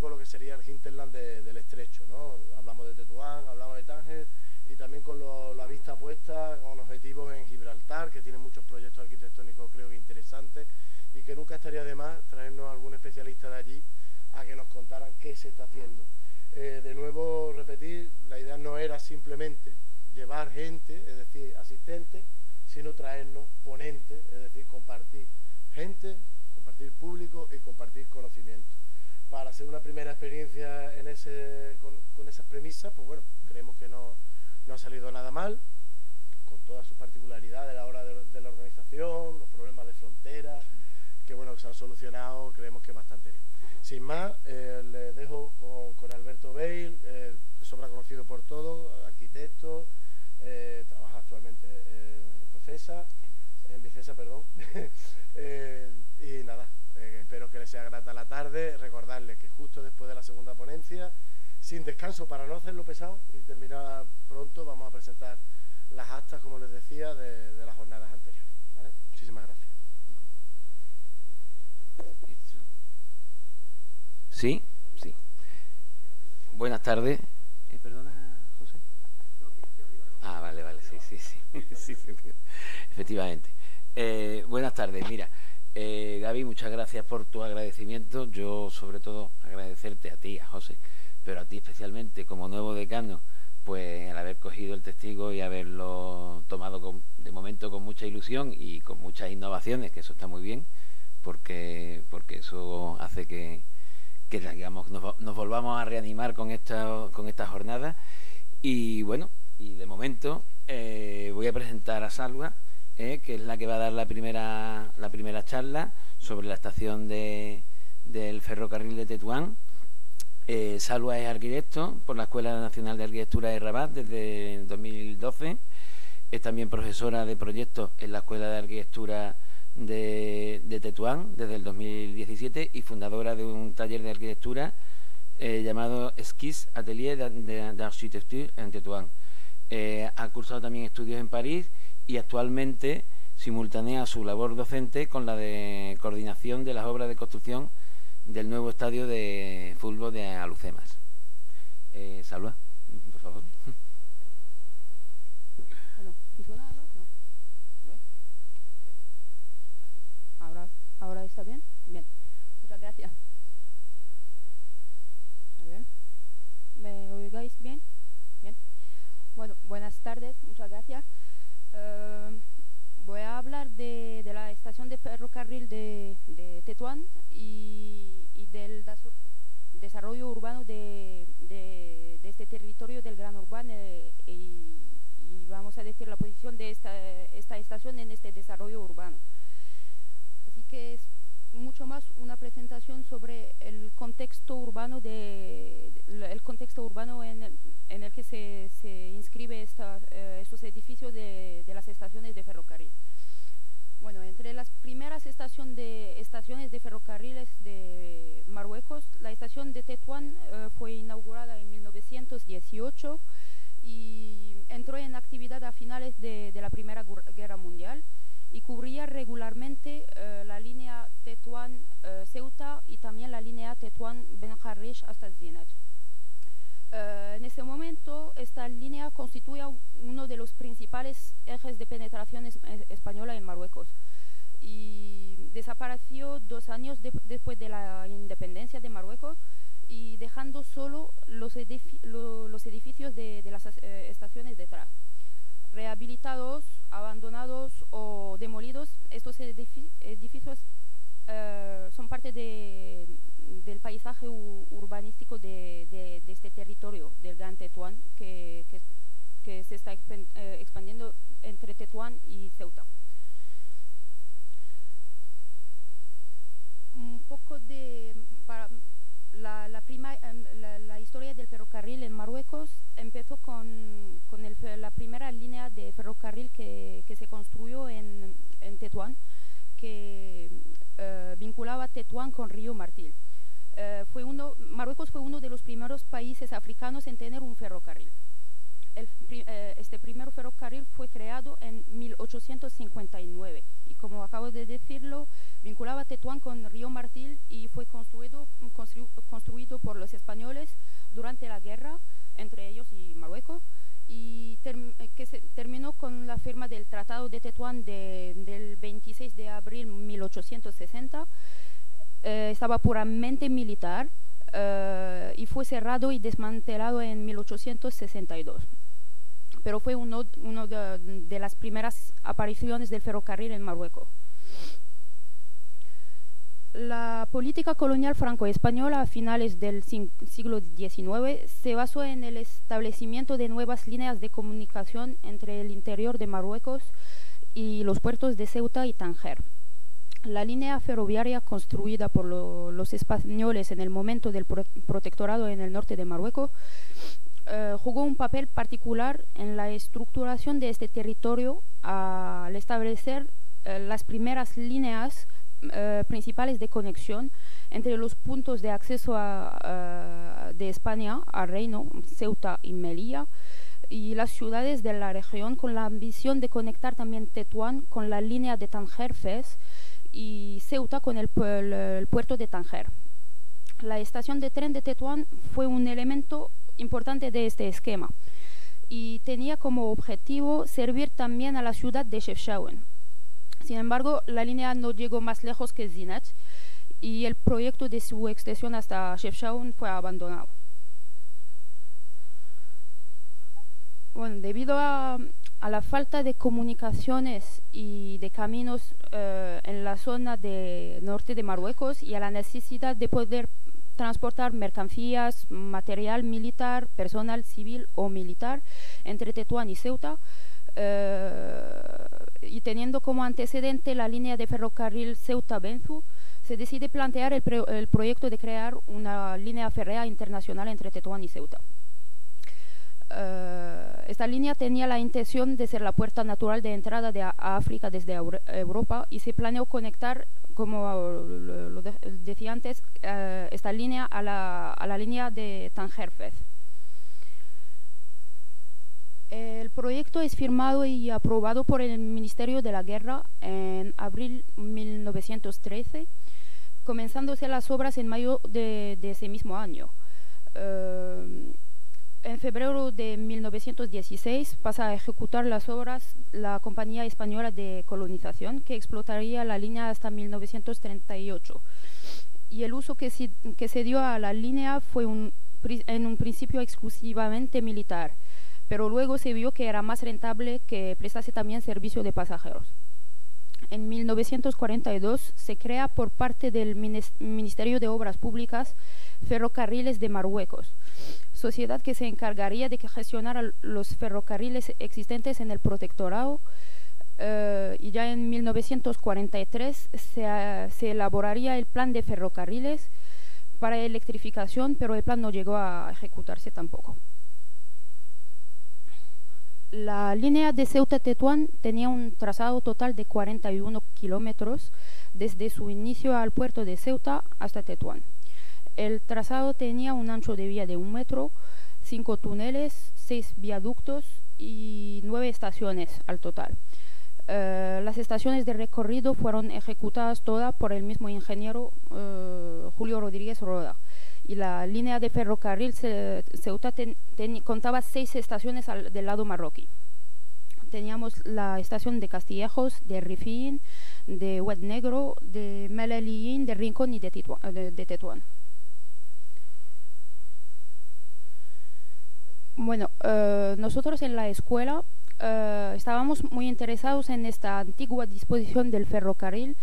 poco lo que sería el hinterland del estrecho, ¿no? Hablamos de Tetuán, hablamos de Tánger y también con la vista puesta con objetivos en Gibraltar, que tiene muchos proyectos arquitectónicos creo que interesantes y que nunca estaría de más traernos a algún especialista de allí a que nos contaran qué se está haciendo. De nuevo, repetir, la idea no era simplemente llevar gente, es decir, asistentes, sino traernos ponentes, es decir, compartir gente, compartir público y compartir conocimiento. Para hacer una primera experiencia con esas premisas, pues bueno, creemos que no ha salido nada mal, con todas sus particularidades a la hora de la organización, los problemas de frontera, que bueno, se han solucionado, creemos que bastante bien. Sin más, les dejo con Alberto Bale, de sobra conocido por todos, arquitecto, trabaja actualmente en Bicesa, perdón. Y nada, espero que les sea grata la tarde. Recordarles que justo después de la segunda ponencia, sin descanso para no hacerlo pesado y terminar pronto, vamos a presentar las actas, como les decía, de las jornadas anteriores, ¿vale? Muchísimas gracias. Sí, sí. Buenas tardes. ¿Perdona, José? Ah, vale, sí. Sí, efectivamente. Buenas tardes. Mira, Gaby, muchas gracias por tu agradecimiento. Yo, sobre todo, agradecerte a ti, a José, pero a ti especialmente, como nuevo decano, pues el haber cogido el testigo y haberlo tomado de momento con mucha ilusión y con muchas innovaciones, que eso está muy bien, porque eso hace que digamos, nos volvamos a reanimar con esta jornada. Y bueno, y de momento voy a presentar a Salva, que es la que va a dar la primera charla sobre la estación del ferrocarril de Tetuán. Salva es arquitecto por la Escuela Nacional de Arquitectura de Rabat desde 2012. Es también profesora de proyectos en la Escuela de Arquitectura de Tetuán desde el 2017 y fundadora de un taller de arquitectura llamado Esquisse Atelier d'Architecture en Tetuán. Ha cursado también estudios en París y actualmente simultanea su labor docente con la de coordinación de las obras de construcción del nuevo estadio de fútbol de Alucemas. Salva, por favor. ¿Ahora está bien? Bien. Muchas gracias. A ver. ¿Me oigáis bien? Bien. Bueno, buenas tardes. Muchas gracias. Voy a hablar de la estación de ferrocarril de Tetuán y del desarrollo urbano de este territorio del Gran Urbano y vamos a decir la posición de esta estación en este desarrollo urbano. Así que es mucho más una presentación sobre el contexto urbano en el que se inscribe estos edificios de las estaciones de ferrocarril. Bueno, entre las primeras estaciones de ferrocarriles de Marruecos, la estación de Tetuán fue inaugurada en 1918 y entró en actividad a finales de la Primera Guerra Mundial y cubría regularmente la línea Tetuán-Ceuta y también la línea Tetuán-Ben Harresh hasta Zinat. En ese momento, esta línea constituía uno de los principales ejes de penetración española en Marruecos y desapareció 2 años después de la independencia de Marruecos y dejando solo los edificios de las estaciones detrás. Rehabilitados, abandonados o demolidos, estos edificios son parte del paisaje urbanístico de este territorio del Gran Tetuán que se está expandiendo entre Tetuán y Ceuta. Un poco para la historia del ferrocarril en Marruecos empezó con la primera línea de ferrocarril que se construyó en Tetuán, que vinculaba Tetuán con Río Martil. Marruecos fue uno de los primeros países africanos en tener un ferrocarril. Este primer ferrocarril fue creado en 1859 y, como acabo de decirlo, vinculaba Tetuán con Río Martil y fue construido por los españoles durante la guerra entre ellos y Marruecos, y que se terminó con la firma del Tratado de Tetuán del 26 de abril de 1860. Estaba puramente militar y fue cerrado y desmantelado en 1862. Pero fue uno de las primeras apariciones del ferrocarril en Marruecos. La política colonial franco-española a finales del siglo XIX se basó en el establecimiento de nuevas líneas de comunicación entre el interior de Marruecos y los puertos de Ceuta y Tánger. La línea ferroviaria construida por los españoles en el momento del protectorado en el norte de Marruecos jugó un papel particular en la estructuración de este territorio al establecer las primeras líneas principales de conexión entre los puntos de acceso de España a Reino, Ceuta y Melilla, y las ciudades de la región, con la ambición de conectar también Tetuán con la línea de Tánger-Fez y Ceuta con el puerto de Tánger. La estación de tren de Tetuán fue un elemento importante de este esquema y tenía como objetivo servir también a la ciudad de Chefchaouen. Sin embargo, la línea no llegó más lejos que Zinach y el proyecto de su extensión hasta Chefchaouen fue abandonado. Bueno, debido a la falta de comunicaciones y de caminos en la zona de norte de Marruecos y a la necesidad de poder transportar mercancías, material militar, personal civil o militar entre Tetuán y Ceuta, y teniendo como antecedente la línea de ferrocarril Ceuta-Benzu, se decide plantear el proyecto de crear una línea férrea internacional entre Tetuán y Ceuta. Esta línea tenía la intención de ser la puerta natural de entrada de África desde Europa y se planeó conectar, como lo decía antes, esta línea a la línea de Tánger-Fez. El proyecto es firmado y aprobado por el Ministerio de la Guerra en abril de 1913, comenzándose las obras en mayo de ese mismo año. En febrero de 1916 pasa a ejecutar las obras la Compañía Española de Colonización, que explotaría la línea hasta 1938. Y el uso que se dio a la línea fue en un principio exclusivamente militar, pero luego se vio que era más rentable que prestase también servicio de pasajeros. En 1942 se crea por parte del Ministerio de Obras Públicas Ferrocarriles de Marruecos, sociedad que se encargaría de gestionar los ferrocarriles existentes en el protectorado, y ya en 1943 se elaboraría el plan de ferrocarriles para electrificación, pero el plan no llegó a ejecutarse tampoco. La línea de Ceuta-Tetuán tenía un trazado total de 41 kilómetros desde su inicio al puerto de Ceuta hasta Tetuán. El trazado tenía un ancho de vía de 1 metro, 5 túneles, 6 viaductos y 9 estaciones al total. Las estaciones de recorrido fueron ejecutadas todas por el mismo ingeniero Julio Rodríguez Roda. Y la línea de ferrocarril Ceuta contaba 6 estaciones del lado marroquí. Teníamos la estación de Castillejos, de Rifin, de Huet Negro, de Meleliín, de Rincón y de Tetuán. Bueno, nosotros en la escuela estábamos muy interesados en esta antigua disposición del ferrocarril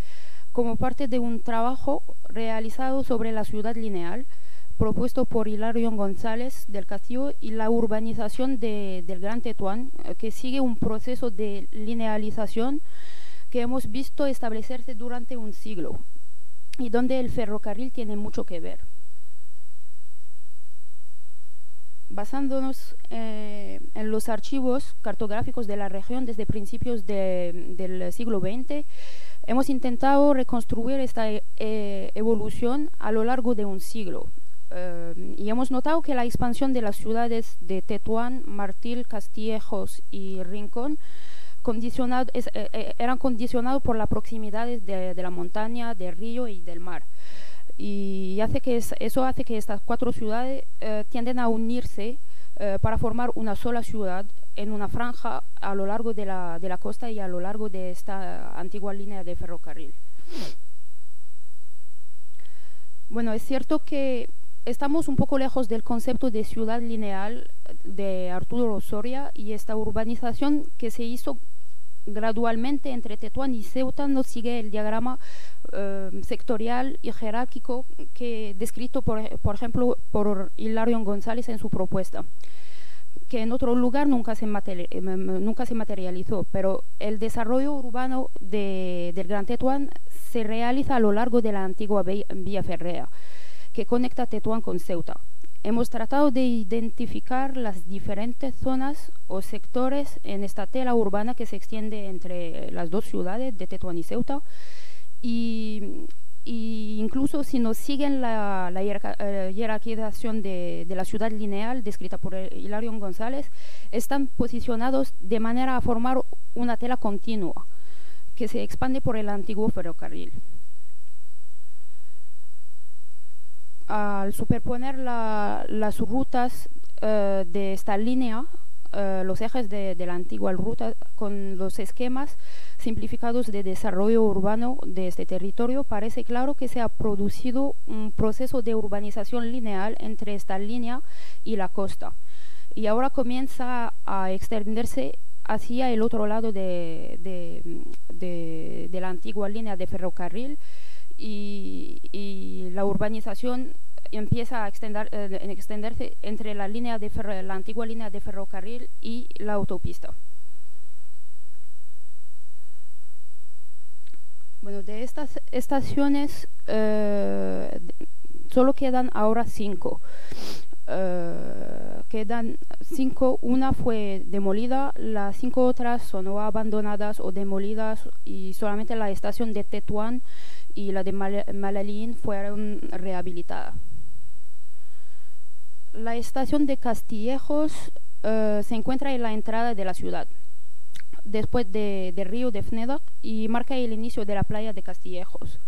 como parte de un trabajo realizado sobre la ciudad lineal, propuesto por Hilario González del Castillo, y la urbanización del Gran Tetuán, que sigue un proceso de linealización que hemos visto establecerse durante un siglo y donde el ferrocarril tiene mucho que ver. Basándonos en los archivos cartográficos de la región desde principios del siglo XX, hemos intentado reconstruir esta evolución a lo largo de un siglo. Y hemos notado que la expansión de las ciudades de Tetuán, Martil, Castillejos y Rincón eran condicionados por la proximidad de la montaña, del río y del mar. Y eso hace que estas 4 ciudades tienden a unirse para formar una sola ciudad en una franja a lo largo de la costa y a lo largo de esta antigua línea de ferrocarril. Bueno, es cierto que estamos un poco lejos del concepto de ciudad lineal de Arturo Soria, y esta urbanización que se hizo gradualmente entre Tetuán y Ceuta no sigue el diagrama sectorial y jerárquico que descrito por ejemplo por Hilarión González en su propuesta, que en otro lugar nunca se materializó, pero el desarrollo urbano del Gran Tetuán se realiza a lo largo de la antigua vía férrea que conecta Tetuán con Ceuta. Hemos tratado de identificar las diferentes zonas o sectores en esta tela urbana que se extiende entre las 2 ciudades de Tetuán y Ceuta, y incluso si nos siguen la jerarquización de la ciudad lineal descrita por Hilarión González, están posicionados de manera a formar una tela continua que se expande por el antiguo ferrocarril. Al superponer las rutas de esta línea, los ejes de la antigua ruta con los esquemas simplificados de desarrollo urbano de este territorio, parece claro que se ha producido un proceso de urbanización lineal entre esta línea y la costa, y ahora comienza a extenderse hacia el otro lado de la antigua línea de ferrocarril, y la urbanización empieza a extenderse entre la antigua línea de ferrocarril y la autopista. Bueno, de estas estaciones solo quedan ahora 5. Quedan 5, una fue demolida, las 5 otras son o abandonadas o demolidas, y solamente la estación de Tetuán y la de Malalín fueron rehabilitadas. La estación de Castillejos se encuentra en la entrada de la ciudad, después del río de Fnedoc, y marca el inicio de la playa de Castillejos.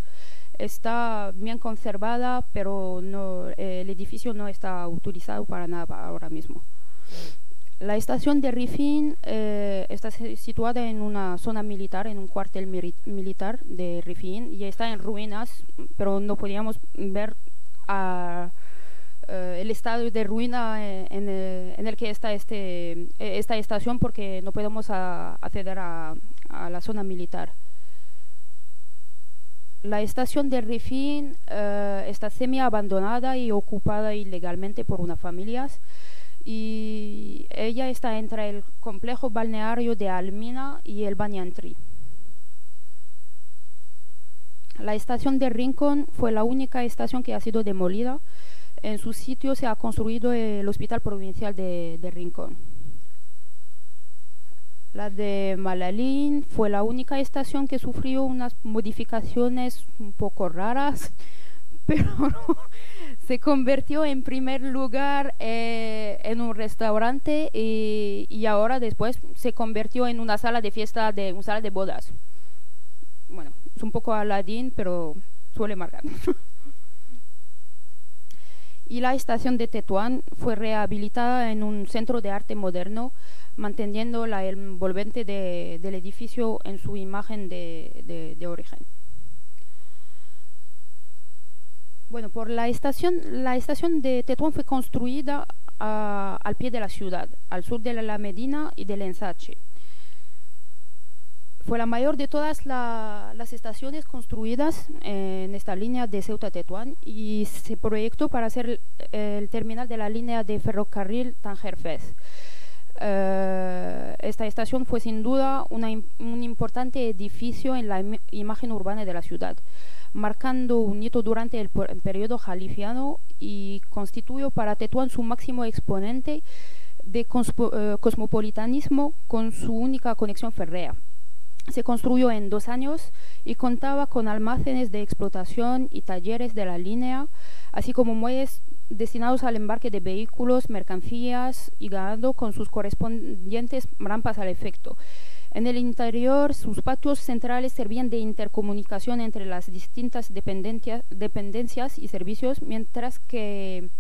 Está bien conservada, pero el edificio no está utilizado para nada ahora mismo. La estación de Rifín está situada en una zona militar, en un cuartel militar de Rifín, y está en ruinas, pero no podíamos ver el estado de ruina en el que está esta estación, porque no podemos acceder a la zona militar. La estación de Rifín está semi-abandonada y ocupada ilegalmente por unas familias, y ella está entre el complejo balneario de Almina y el Bañantri. La estación de Rincón fue la única estación que ha sido demolida. En su sitio se ha construido el Hospital Provincial de Rincón. La de Malalín fue la única estación que sufrió unas modificaciones un poco raras, pero se convirtió en primer lugar en un restaurante, y ahora después se convirtió en una sala de fiesta, una sala de bodas. Bueno, es un poco Aladín, pero suele marcar. Y la estación de Tetuán fue rehabilitada en un centro de arte moderno, manteniendo la envolvente del edificio en su imagen de origen. Bueno, la estación de Tetuán fue construida al pie de la ciudad, al sur de la Medina y del Ensache. Fue la mayor de todas las estaciones construidas en esta línea de Ceuta-Tetuán, y se proyectó para ser el terminal de la línea de ferrocarril Tánger-Fez. Esta estación fue sin duda un importante edificio en la imagen urbana de la ciudad, marcando un hito durante el periodo jalifiano, y constituyó para Tetuán su máximo exponente de cosmopolitanismo con su única conexión férrea. Se construyó en 2 años y contaba con almacenes de explotación y talleres de la línea, así como muelles destinados al embarque de vehículos, mercancías y ganado con sus correspondientes rampas al efecto. En el interior, sus patios centrales servían de intercomunicación entre las distintas dependencias y servicios, mientras que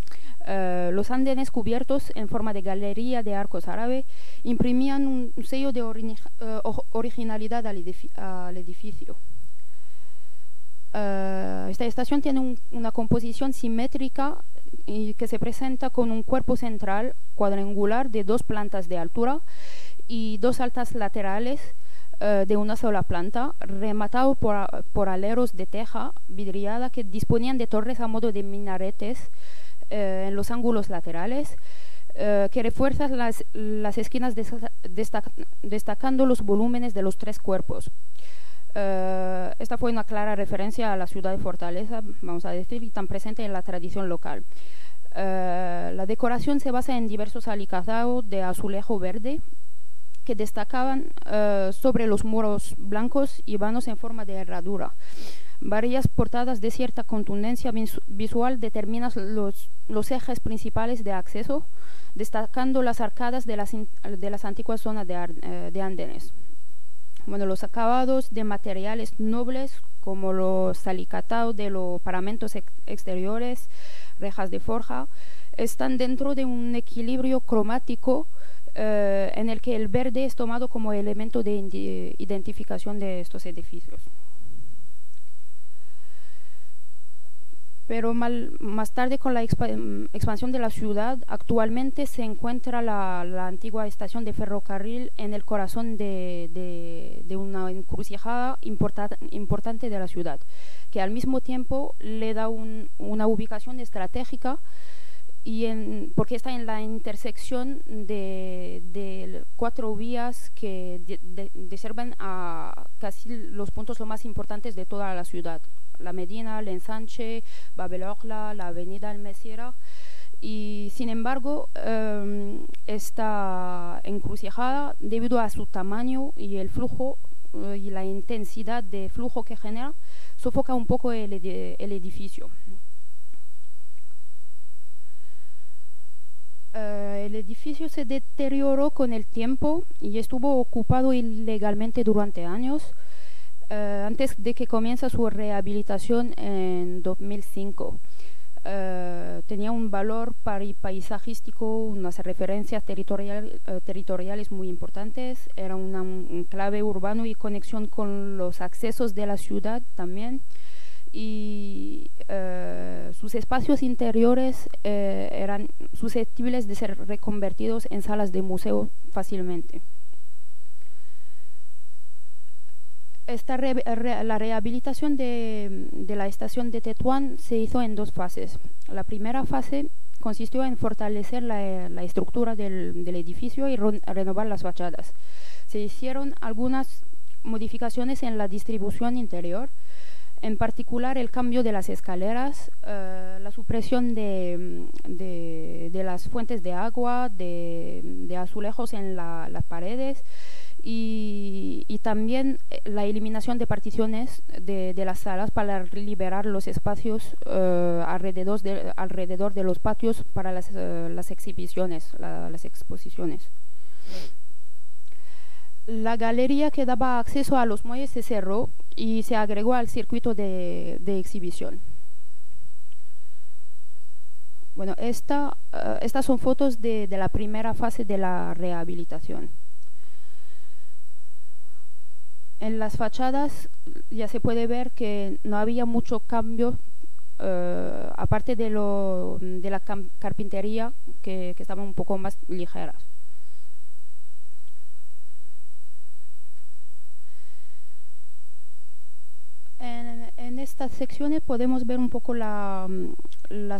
los andenes cubiertos en forma de galería de arcos árabe imprimían un sello de originalidad al edificio. Esta estación tiene una composición simétrica y que se presenta con un cuerpo central cuadrangular de 2 plantas de altura y 2 altas laterales de una sola planta, rematado por aleros de teja vidriada que disponían de torres a modo de minaretes en los ángulos laterales, que refuerzan las esquinas destacando los volúmenes de los 3 cuerpos. Esta fue una clara referencia a la ciudad de Fortaleza, vamos a decir, y tan presente en la tradición local. La decoración se basa en diversos alicazados de azulejo verde que destacaban sobre los muros blancos y vanos en forma de herradura. Varias portadas de cierta contundencia visual determinan los ejes principales de acceso, destacando las arcadas de las antiguas zonas de andenes. Bueno, los acabados de materiales nobles, como los alicatados de los paramentos exteriores, rejas de forja, están dentro de un equilibrio cromático en el que el verde es tomado como elemento de identificación de estos edificios. Pero más tarde, con la expansión de la ciudad, actualmente se encuentra la antigua estación de ferrocarril en el corazón de una encrucijada importante de la ciudad, que al mismo tiempo le da una ubicación estratégica porque está en la intersección de 4 vías que sirven a casi los puntos los más importantes de toda la ciudad: la Medina, el Ensanche, Babelogla, la avenida Almesira. Y sin embargo, esta encrucijada, debido a su tamaño y el flujo y la intensidad de flujo que genera, sofoca un poco el edificio. El edificio se deterioró con el tiempo y estuvo ocupado ilegalmente durante años, antes de que comience su rehabilitación en 2005. Tenía un valor paisajístico, unas referencias territoriales muy importantes, era un enclave urbano y conexión con los accesos de la ciudad también, y sus espacios interiores eran susceptibles de ser reconvertidos en salas de museo fácilmente. La rehabilitación de la estación de Tetuán se hizo en 2 fases. La primera fase consistió en fortalecer la estructura del edificio y renovar las fachadas. Se hicieron algunas modificaciones en la distribución interior, en particular el cambio de las escaleras, la supresión de las fuentes de agua, de azulejos en las paredes, y también la eliminación de particiones de las salas para liberar los espacios alrededor de los patios para las exhibiciones, las exposiciones. La galería que daba acceso a los muelles se cerró y se agregó al circuito de exhibición. Bueno, estas son fotos de la primera fase de la rehabilitación. En las fachadas ya se puede ver que no había mucho cambio, aparte de la carpintería, que estaban un poco más ligeras. En estas secciones podemos ver un poco las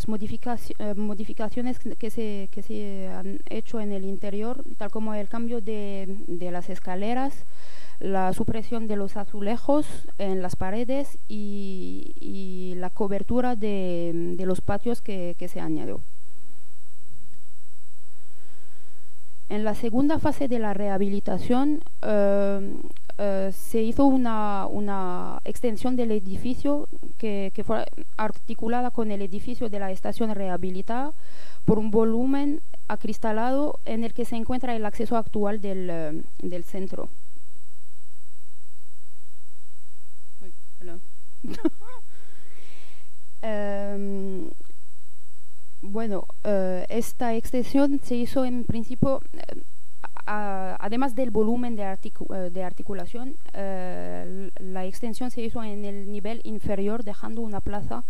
modificaciones que se han hecho en el interior, tal como el cambio de las escaleras, la supresión de los azulejos en las paredes y la cobertura de los patios que se añadió. En la segunda fase de la rehabilitación se hizo una extensión del edificio que fue articulada con el edificio de la estación rehabilitada por un volumen acristalado en el que se encuentra el acceso actual del centro. Uy, perdón. Bueno, esta extensión se hizo en principio, además del volumen de articulación, la extensión se hizo en el nivel inferior, dejando una plaza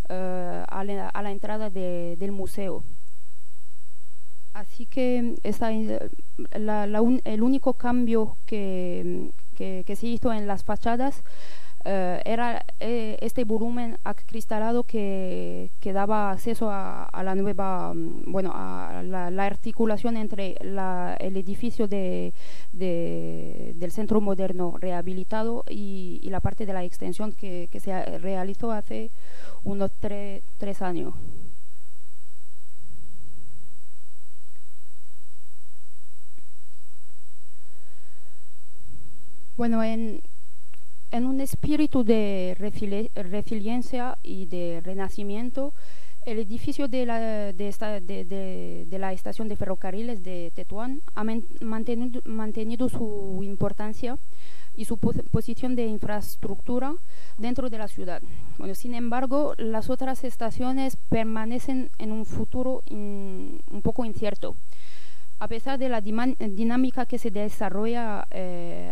a la entrada del museo. Así que el único cambio que se hizo en las fachadas era este volumen acristalado que daba acceso a la nueva, bueno, a la articulación entre el edificio del Centro Moderno rehabilitado y la parte de la extensión que se realizó hace unos 3 años. Bueno, en un espíritu de resiliencia y de renacimiento, el edificio de la estación de ferrocarriles de Tetuán ha mantenido su importancia y su posición de infraestructura dentro de la ciudad. Bueno, sin embargo, las otras estaciones permanecen en un futuro un poco incierto. A pesar de la dinámica que se desarrolla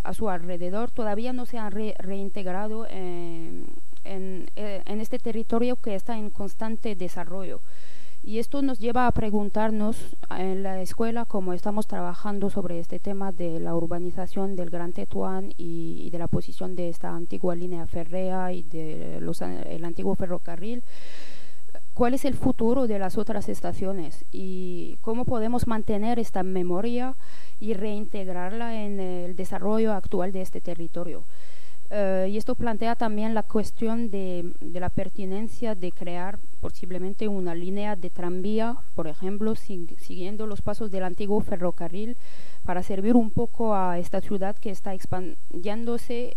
a su alrededor, todavía no se han reintegrado en este territorio que está en constante desarrollo. Y esto nos lleva a preguntarnos en la escuela cómo estamos trabajando sobre este tema de la urbanización del Gran Tetuán y de la posición de esta antigua línea férrea y el antiguo ferrocarril. ¿Cuál es el futuro de las otras estaciones y cómo podemos mantener esta memoria y reintegrarla en el desarrollo actual de este territorio? Y esto plantea también la cuestión de la pertinencia de crear posiblemente una línea de tranvía, por ejemplo, siguiendo los pasos del antiguo ferrocarril, para servir un poco a esta ciudad que está expandiéndose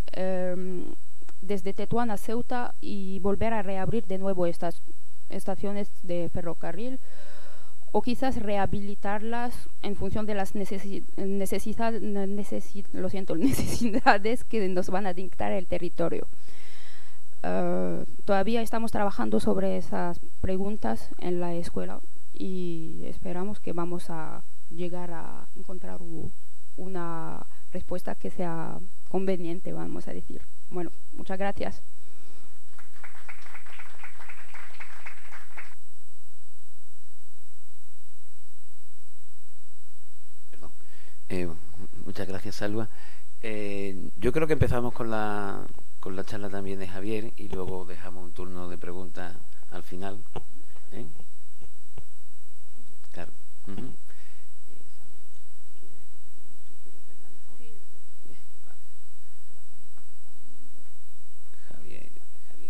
desde Tetuán a Ceuta y volver a reabrir de nuevo estas estaciones de ferrocarril, o quizás rehabilitarlas en función de las necesidades que nos van a dictar el territorio. Todavía estamos trabajando sobre esas preguntas en la escuela y esperamos que vamos a llegar a encontrar una respuesta que sea conveniente, vamos a decir. Bueno, muchas gracias. Muchas gracias, Salva. Yo creo que empezamos con la charla también de Javier y luego dejamos un turno de preguntas al final. Claro. Javier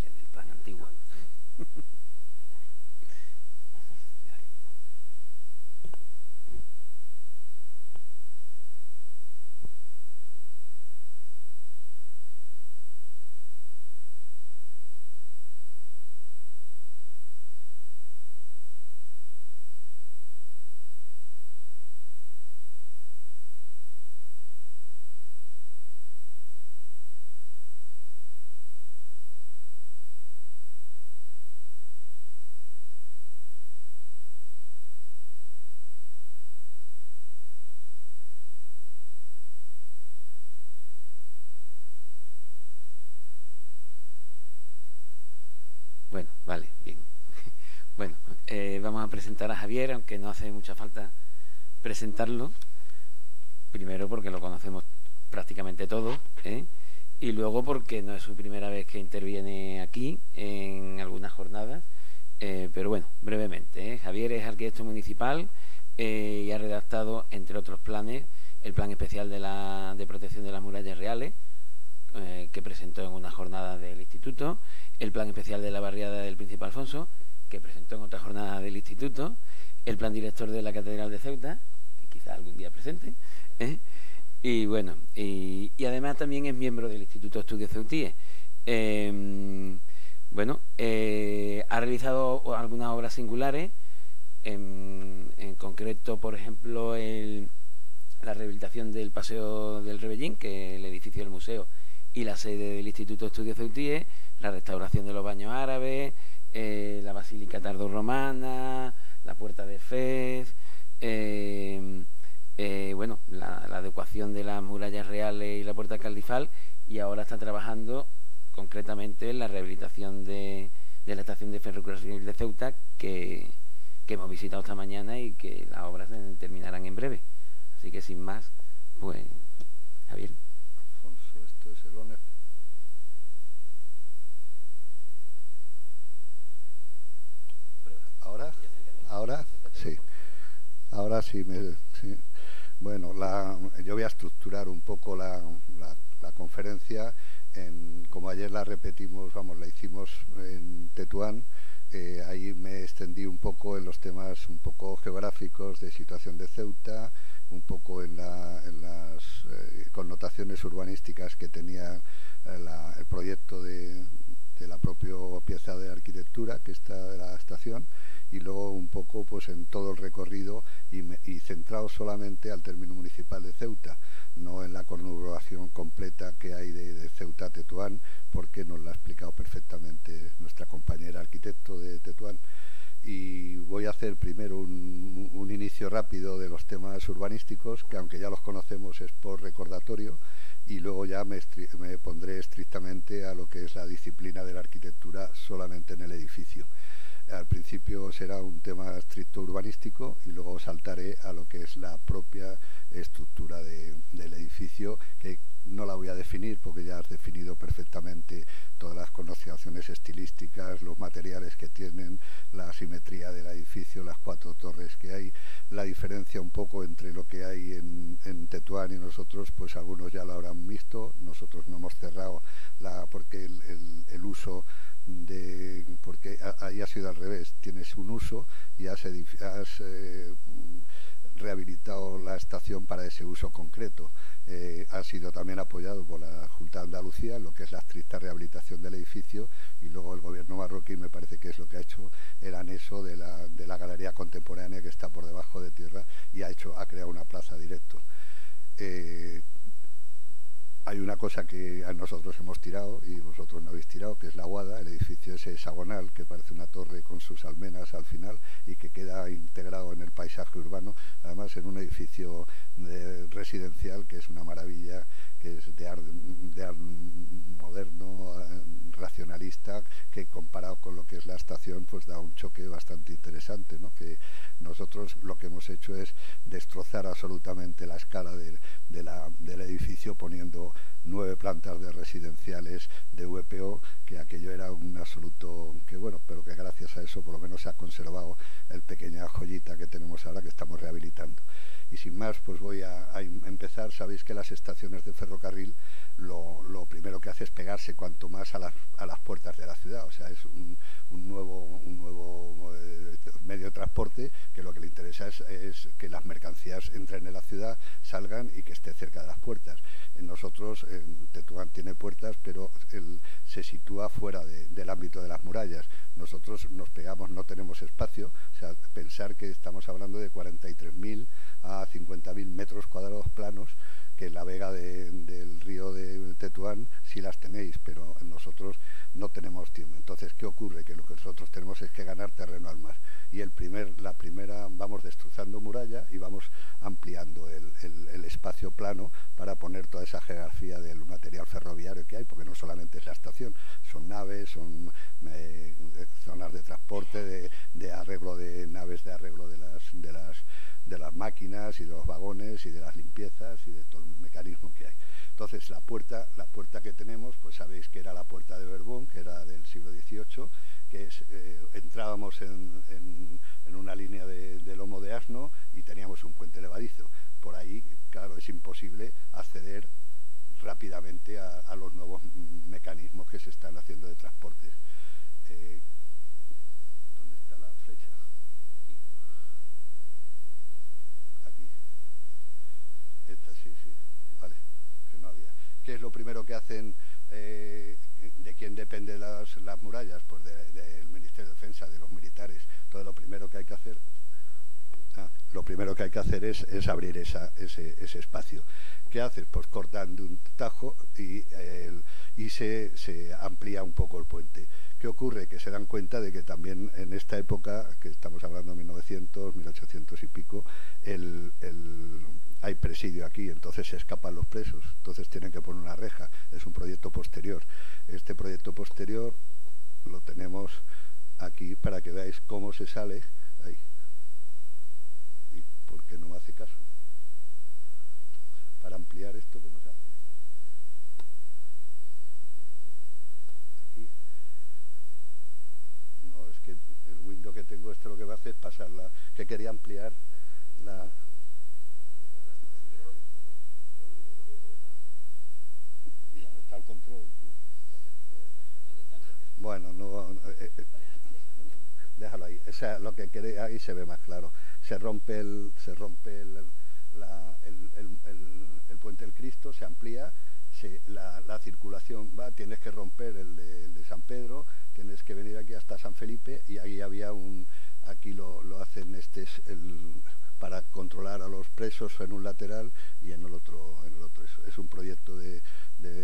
es del plan antiguo. Bueno, vale, bien. Bueno, vamos a presentar a Javier, aunque no hace mucha falta presentarlo. Primero porque lo conocemos prácticamente todos, y luego porque no es su primera vez que interviene aquí en algunas jornadas. Pero bueno, brevemente. Javier es arquitecto municipal y ha redactado, entre otros planes, el Plan Especial de Protección de las Murallas Reales, que presentó en una jornada del Instituto, el Plan Especial de la Barriada del Príncipe Alfonso, que presentó en otra jornada del Instituto, el Plan Director de la Catedral de Ceuta, que quizá algún día presente, Y bueno, y además también es miembro del Instituto de Estudios Ceutíes. Bueno, ha realizado algunas obras singulares, en concreto, por ejemplo, la rehabilitación del Paseo del Rebellín, que es el edificio del museo y la sede del Instituto de Estudios Ceutíes, la restauración de los baños árabes, la Basílica tardorromana, la Puerta de Fez, bueno, la adecuación de las murallas reales y la Puerta Caldifal, y ahora está trabajando concretamente en la rehabilitación de la estación de ferrocarril de Ceuta, que hemos visitado esta mañana y que las obras terminarán en breve. Así que sin más, pues, Javier. Alfonso, esto es el ONEP. ¿Ahora? ¿Ahora? Sí. Ahora sí. Sí. Bueno, yo voy a estructurar un poco la conferencia. Como ayer la repetimos, la hicimos en Tetuán, ahí me extendí un poco en los temas un poco geográficos de situación de Ceuta, un poco en las connotaciones urbanísticas que tenía el proyecto de la propia pieza de arquitectura que está de la estación, y luego un poco pues en todo el recorrido y centrado solamente al término municipal de Ceuta, no en la conurbación completa que hay de Ceuta a Tetuán, porque nos la ha explicado perfectamente nuestra compañera arquitecto de Tetuán. Y voy a hacer primero un inicio rápido de los temas urbanísticos, que aunque ya los conocemos es por recordatorio, y luego ya me pondré estrictamente a lo que es la disciplina de la arquitectura solamente en el edificio. Al principio será un tema estricto urbanístico y luego saltaré a lo que es la propia estructura del edificio, que no la voy a definir porque ya has definido perfectamente todas las connotaciones estilísticas, los materiales que tienen, la simetría del edificio, las 4 torres que hay, la diferencia un poco entre lo que hay en Tetuán y nosotros, pues algunos ya lo habrán visto. Nosotros no hemos cerrado porque el uso porque ahí ha sido al revés, tienes un uso y has rehabilitado la estación para ese uso concreto. Ha sido también apoyado por la Junta de Andalucía, lo que es la estricta rehabilitación del edificio, y luego el gobierno marroquí me parece que es lo que ha hecho el anexo de la galería contemporánea que está por debajo de tierra, y ha creado una plaza directo. Hay una cosa que nosotros hemos tirado y vosotros no habéis tirado, que es la Guada, el edificio ese hexagonal que parece una torre con sus almenas al final y que queda integrado en el paisaje urbano, además en un edificio residencial que es una maravilla, que es de arte moderno, racionalista, que comparado con lo que es la estación pues da un choque bastante interesante, ¿no? Que nosotros lo que hemos hecho es destrozar absolutamente la escala del edificio, poniendo 9 plantas de residenciales de VPO, que aquello era un absoluto, que bueno, pero que gracias a eso por lo menos se ha conservado el pequeña joyita que tenemos ahora, que estamos rehabilitando. Y sin más, pues voy a empezar. Sabéis que las estaciones de ferrocarril lo primero que hace es pegarse cuanto más a las puertas de la ciudad. O sea, es un nuevo medio de transporte que lo que le interesa es que las mercancías entren en la ciudad, salgan y que esté cerca de las puertas. Nosotros, Tetuán tiene puertas, pero se sitúa fuera del ámbito de las murallas. Nosotros nos pegamos, no tenemos espacio. O sea, pensar que estamos hablando de 43.000 a 50.000 metros cuadrados planos, que en la vega del río de Tetuán sí las tenéis, pero nosotros no tenemos tiempo. Entonces, ¿qué ocurre? Que lo que nosotros tenemos es que ganar terreno al mar. Y la primera, vamos destrozando muralla y vamos ampliando el espacio plano para poner toda esa geografía del material ferroviario que hay, porque no solamente es la estación, son naves, son zonas de transporte, de arreglo de naves, de arreglo de las máquinas y de los vagones y de las limpiezas y de todo el mecanismo que hay. Entonces la puerta que tenemos, pues sabéis que era la puerta de Berbón, que era del siglo XVIII, que entrábamos en una línea de lomo de asno y teníamos un puente levadizo. Por ahí, claro, es imposible acceder rápidamente a los nuevos mecanismos que se están haciendo de transportes. ¿Dónde está la flecha? Aquí. Esta, sí. primero que hacen, ¿de quién dependen las murallas? Pues del Ministerio de Defensa, de los militares. Entonces lo primero que hay que hacer, es abrir ese espacio. ¿Qué haces? Pues cortan de un tajo y se amplía un poco el puente. ¿Qué ocurre? Que se dan cuenta de que también en esta época, que estamos hablando de 1900, 1800 y pico, hay presidio aquí, entonces se escapan los presos, entonces tienen que poner una reja. Es un proyecto posterior. Este proyecto posterior lo tenemos aquí para que veáis cómo se sale. Ahí. ¿Y por qué no me hace caso? Para ampliar esto, ¿cómo se hace? Aquí. No, es que el window que tengo, esto lo que va a hacer es pasarla, que quería ampliar la... ¿Y dónde está el control? Bueno, no... déjalo ahí. O sea, lo que quede ahí se ve más claro. Se rompe el puente del Cristo, se amplía, la circulación va, tienes que romper el de San Pedro, tienes que venir aquí hasta San Felipe, y ahí había aquí lo hacen para controlar a los presos en un lateral y en el otro. Es un proyecto de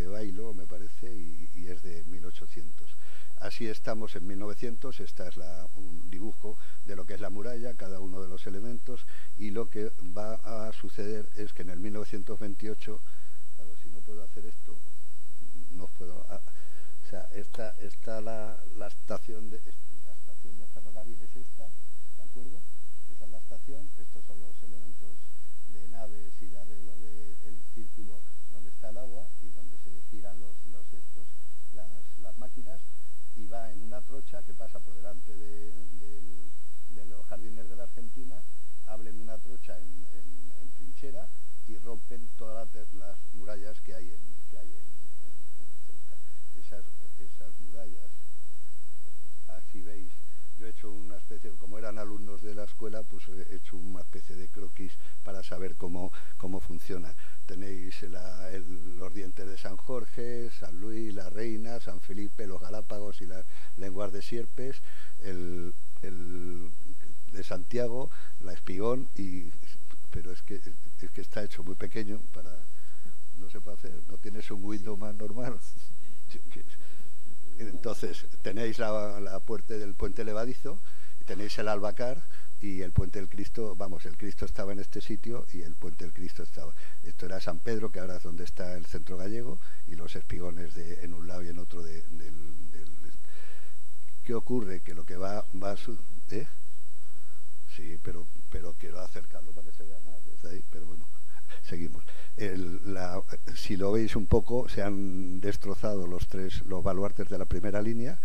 Bailo, me parece, y es de 1800. Así estamos en 1900, esta es un dibujo de lo que es la muralla, cada uno de los elementos, y lo que va a suceder es que en el 1928, claro, si no puedo hacer esto, no puedo... o sea, está la estación de ferrocarril, es esta, ¿de acuerdo? Esa es la estación, estos son los elementos de naves y de arreglo del círculo donde está el agua y donde se giran las máquinas, y va en una trocha que pasa por delante de los jardines de la Argentina, abren una trocha en trinchera y rompen todas las murallas que hay en Ceuta. Esas murallas, así veis, yo he hecho una especie, como eran alumnos de la escuela, pues he hecho una especie de croquis para saber cómo funciona. Tenéis los dientes de San Jorge, San Luis, la Reina, San Felipe, los Galápagos y las lenguas de sierpes, el de Santiago, la Espigón, pero es que está hecho muy pequeño no se puede hacer, no tienes un window más normal. Entonces tenéis la puerta del puente levadizo, tenéis el Albacar y el puente del Cristo. Vamos, el Cristo estaba en este sitio y el puente del Cristo estaba. Esto era San Pedro, que ahora es donde está el centro gallego, y los espigones en un lado y en otro ¿Qué ocurre? Que lo que va a ¿eh? Sí, pero quiero acercarlo para que se vea más desde ahí, pero bueno, seguimos. Si lo veis un poco, se han destrozado los baluartes de la primera línea.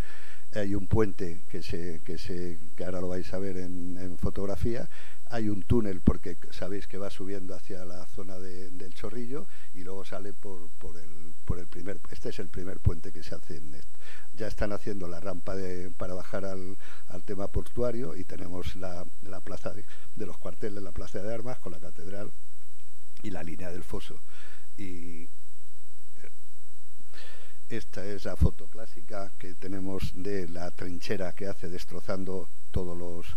Hay un puente que ahora lo vais a ver en fotografía. Hay un túnel, porque sabéis que va subiendo hacia la zona del Chorrillo, y luego sale por el primer. Este es el primer puente que se hace en esto. Ya están haciendo la rampa para bajar al tema portuario, y tenemos la plaza de los cuarteles, la plaza de armas con la catedral y la línea del foso. Y esta es la foto clásica que tenemos de la trinchera que hace, destrozando todos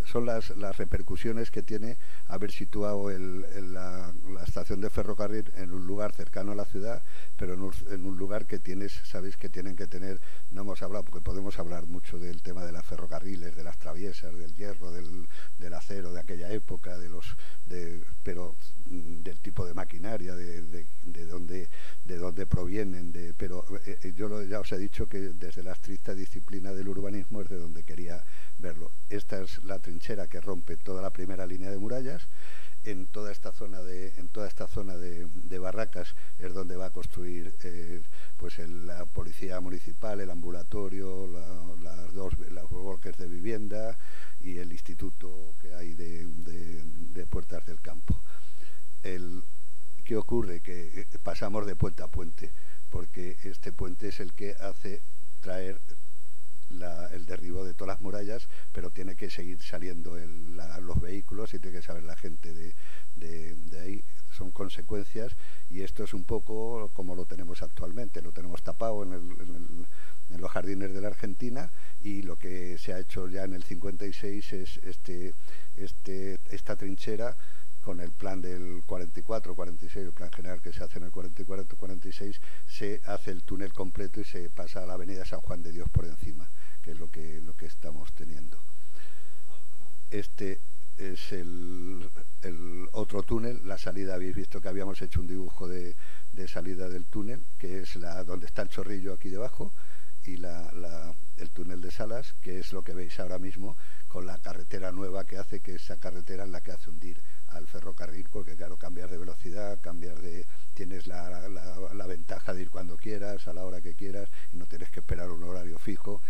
son las repercusiones que tiene haber situado la estación de ferrocarril en un lugar cercano a la ciudad, pero en un lugar que sabéis que tienen que tener. No hemos hablado, porque podemos hablar mucho del tema de las ferrocarriles, de las traviesas, del hierro, del acero de aquella época, pero del tipo de maquinaria, de dónde provienen, pero yo ya os he dicho que desde la estricta disciplina del urbanismo es de donde quería verlo. Esta es la trinchera que rompe toda la primera línea de murallas. En toda esta zona de barracas es donde va a construir la policía municipal, el ambulatorio, los bloques de vivienda y el instituto que hay de Puertas del Campo. ¿Qué ocurre? Que pasamos de puente a puente, porque este puente es el que hace traer el derribo de todas las murallas, pero tiene que seguir saliendo los vehículos, y tiene que saber la gente de ahí. son consecuencias, y esto es un poco como lo tenemos actualmente. Lo tenemos tapado en los jardines de la Argentina, y lo que se ha hecho ya en el 56 es esta trinchera con el plan del 44-46, el plan general que se hace en el 44-46, se hace el túnel completo y se pasa a la avenida San Juan de Dios por encima, que es lo que estamos teniendo. Este es el otro túnel, la salida. Habéis visto que habíamos hecho un dibujo de salida del túnel, que es donde está el chorrillo aquí debajo, y el túnel de Salas, que es lo que veis ahora mismo, con la carretera nueva que hace, que esa carretera es la que hace hundir al ferrocarril, porque claro, cambias de velocidad, tienes la ventaja de ir cuando quieras, a la hora que quieras, y no tienes que esperar un horario fijo,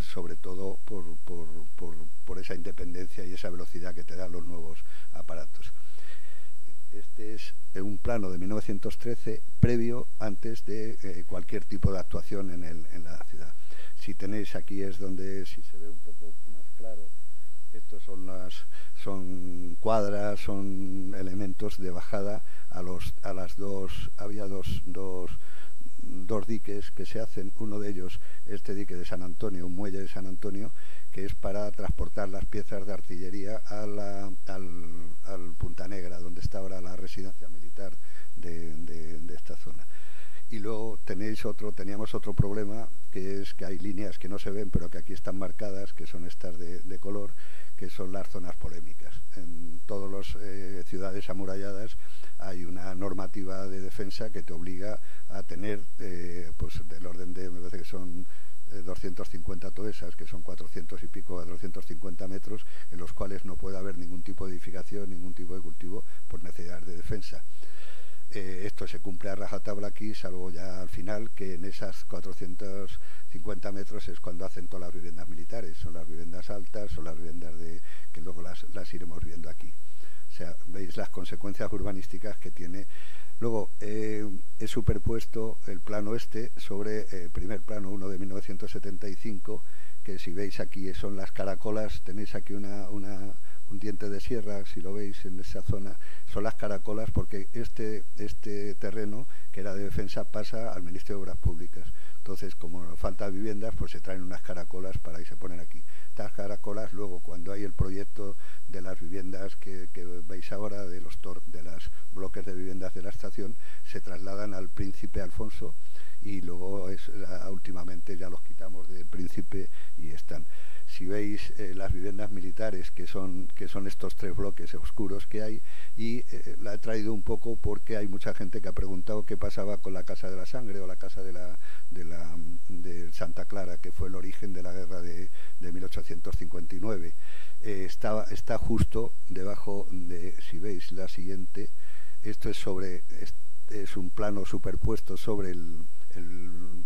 sobre todo por esa independencia y esa velocidad que te dan los nuevos aparatos. Este es un plano de 1913 previo, antes de cualquier tipo de actuación en la ciudad. Si tenéis aquí es donde, si se ve un poco más claro, estos son cuadras, son elementos de bajada había dos diques que se hacen. Uno de ellos, este dique de San Antonio, un muelle de San Antonio, que es para transportar las piezas de artillería al Punta Negra, donde está ahora la residencia militar de esta zona. Y luego teníamos otro problema, que es que hay líneas que no se ven, pero que aquí están marcadas, que son estas de color, que son las zonas polémicas. En todas las ciudades amuralladas hay una normativa de defensa que te obliga a tener, pues del orden de, me parece que son 250 toesas, que son 400 y pico a 250 metros, en los cuales no puede haber ningún tipo de edificación, ningún tipo de cultivo, por necesidades de defensa. Esto se cumple a rajatabla aquí, salvo ya al final, que en esas 450 metros es cuando hacen todas las viviendas militares. Son las viviendas altas, son las viviendas que luego las iremos viendo aquí. O sea, veis las consecuencias urbanísticas que tiene. Luego he superpuesto el plano sobre el primer plano, uno de 1975, que si veis aquí son las caracolas. Tenéis aquí un diente de sierra, si lo veis en esa zona, son las caracolas, porque este terreno, que era de defensa, pasa al Ministerio de Obras Públicas. Entonces, como nos falta viviendas, pues se traen unas caracolas y se ponen aquí. Estas caracolas, luego, cuando hay el proyecto de las viviendas que veis ahora, de los bloques de viviendas de la estación, se trasladan al Príncipe Alfonso, y luego últimamente ya los quitamos del Príncipe y están. Si veis las viviendas militares, que son estos tres bloques oscuros que hay, y la he traído un poco porque hay mucha gente que ha preguntado qué pasaba con la Casa de la Sangre o la Casa de Santa Clara, que fue el origen de la guerra de 1859. Está justo debajo de, si veis la siguiente, esto es un plano superpuesto sobre el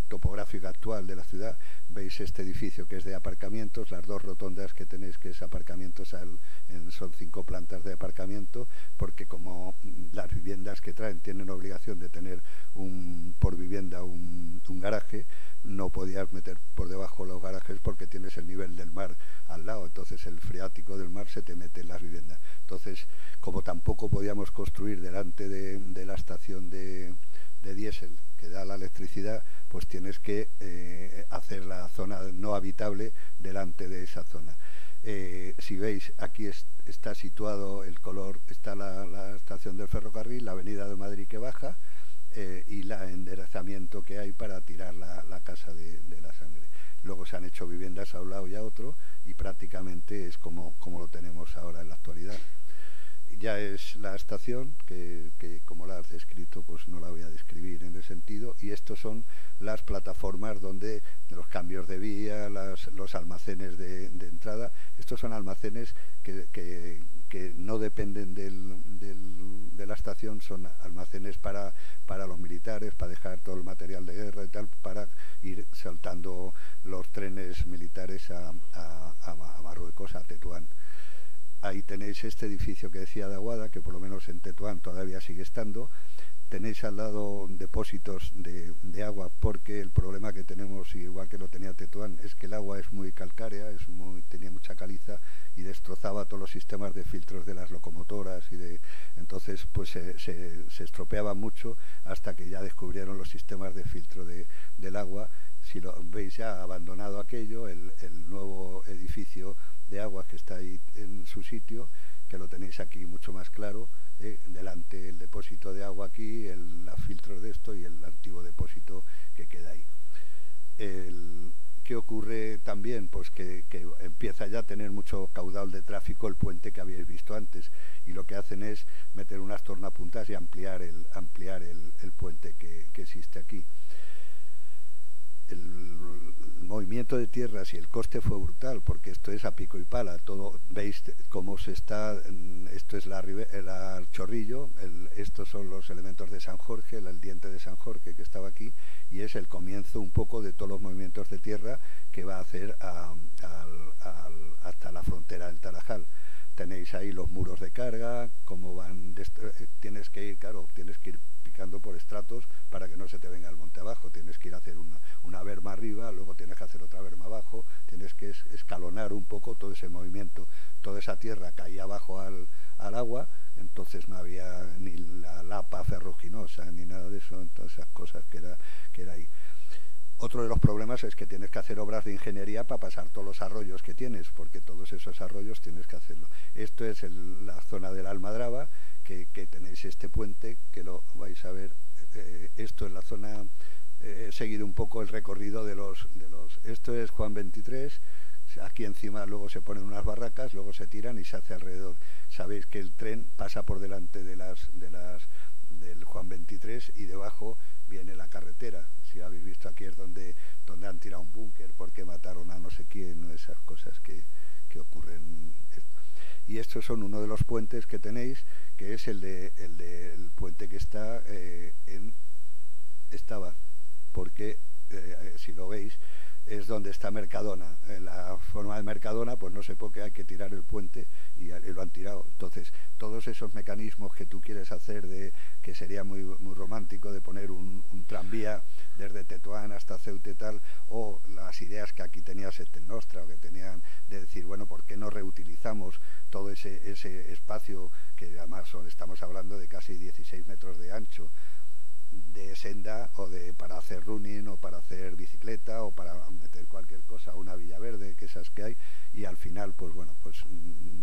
topográfico actual de la ciudad. Veis este edificio que es de aparcamientos, las dos rotondas que tenéis, que es aparcamientos, son 5 plantas de aparcamiento, porque como las viviendas que traen tienen obligación de tener por vivienda un garaje, no podías meter por debajo los garajes porque tienes el nivel del mar al lado, entonces el freático del mar se te mete en las viviendas. Entonces, como tampoco podíamos construir delante de la estación de diésel que da la electricidad, pues tienes que hacer la zona no habitable delante de esa zona. Si veis, aquí está situado el color, está la estación del ferrocarril, la avenida de Madrid que baja, y el enderezamiento que hay para tirar la Casa de la Sangre. Luego se han hecho viviendas a un lado y a otro, y prácticamente es como lo tenemos ahora en la actualidad. Ya es la estación, que como la has descrito, pues no la voy a describir en ese sentido, y estos son las plataformas donde los cambios de vía, los almacenes de entrada. Estos son almacenes que no dependen de la estación, son almacenes para los militares, para dejar todo el material de guerra y tal, para ir saltando los trenes militares a Marruecos, a Tetuán. Ahí tenéis este edificio que decía de Aguada, que por lo menos en Tetuán todavía sigue estando. Tenéis al lado depósitos de agua, porque el problema que tenemos, igual que lo tenía Tetuán, es que el agua es muy calcárea, tenía mucha caliza, y destrozaba todos los sistemas de filtros de las locomotoras entonces pues se estropeaba mucho hasta que ya descubrieron los sistemas de filtro del agua. Si lo veis, ya abandonado aquello, el nuevo edificio de aguas que está ahí en su sitio, que lo tenéis aquí mucho más claro, delante el depósito de agua aquí, los filtros de esto y el antiguo depósito que queda ahí. ¿Qué ocurre también? Pues que empieza ya a tener mucho caudal de tráfico el puente que habíais visto antes, y lo que hacen es meter unas tornapuntas y ampliar el puente que existe aquí. El movimiento de tierras y el coste fue brutal, porque esto es a pico y pala. Todo, veis cómo se está, esto es el Chorrillo, estos son los elementos de San Jorge, el diente de San Jorge que estaba aquí, y es el comienzo un poco de todos los movimientos de tierra que va a hacer hasta la frontera del Tarajal. Tenéis ahí los muros de carga, cómo van, tienes que ir picando por estratos para que no se te venga el monte abajo, tienes que ir a hacer una berma arriba, luego tienes que hacer otra berma abajo, tienes que escalonar un poco todo ese movimiento. Toda esa tierra caía abajo al agua, entonces no había ni la lapa ferruginosa ni nada de eso, todas esas cosas que era ahí. Otro de los problemas es que tienes que hacer obras de ingeniería para pasar todos los arroyos que tienes, porque todos esos arroyos tienes que hacerlo. Esto es la zona de la Almadraba, que tenéis este puente, que lo vais a ver. Esto es la zona, he seguido un poco el recorrido de los. Esto es Juan 23, aquí encima luego se ponen unas barracas, luego se tiran y se hace alrededor. Sabéis que el tren pasa por delante del Juan 23 y debajo viene la carretera. Si habéis visto, aquí es donde han tirado un búnker porque mataron a no sé quién, esas cosas que ocurren. Y estos son uno de los puentes que tenéis, que es el puente que estaba, porque si lo veis, es donde está Mercadona. En la forma de Mercadona, pues no sé por qué hay que tirar el puente y lo han tirado. Entonces, todos esos mecanismos que tú quieres hacer, que sería muy, muy romántico, de poner un tranvía desde Tetuán hasta Ceuta y tal, o las ideas que aquí tenía Setennostra, o que tenían de decir, bueno, ¿por qué no reutilizamos todo ese espacio, que además estamos hablando de casi 16 metros de ancho, de senda, o para hacer running, o para hacer bicicleta, o para meter cualquier cosa, una Villa Verde, que esas que hay, y al final, pues bueno, pues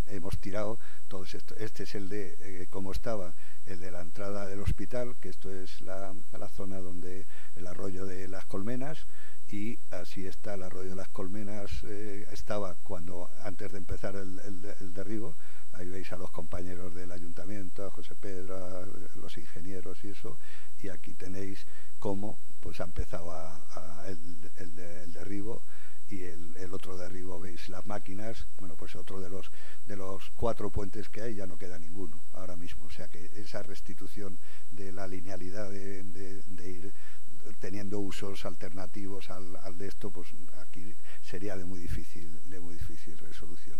hemos tirado todo esto. Este es el de cómo estaba, el de la entrada del hospital, que esto es la zona donde el arroyo de las Colmenas, y así está el arroyo de las Colmenas, estaba antes de empezar el derribo. Ahí veis a los compañeros del ayuntamiento, a José Pedro, a los ingenieros y eso, y aquí tenéis cómo pues ha empezado el derribo, y el otro derribo, veis las máquinas. Bueno, pues otro de los 4 puentes que hay, ya no queda ninguno ahora mismo, o sea que esa restitución de la linealidad de ir teniendo usos alternativos al de esto, pues aquí sería de muy difícil resolución.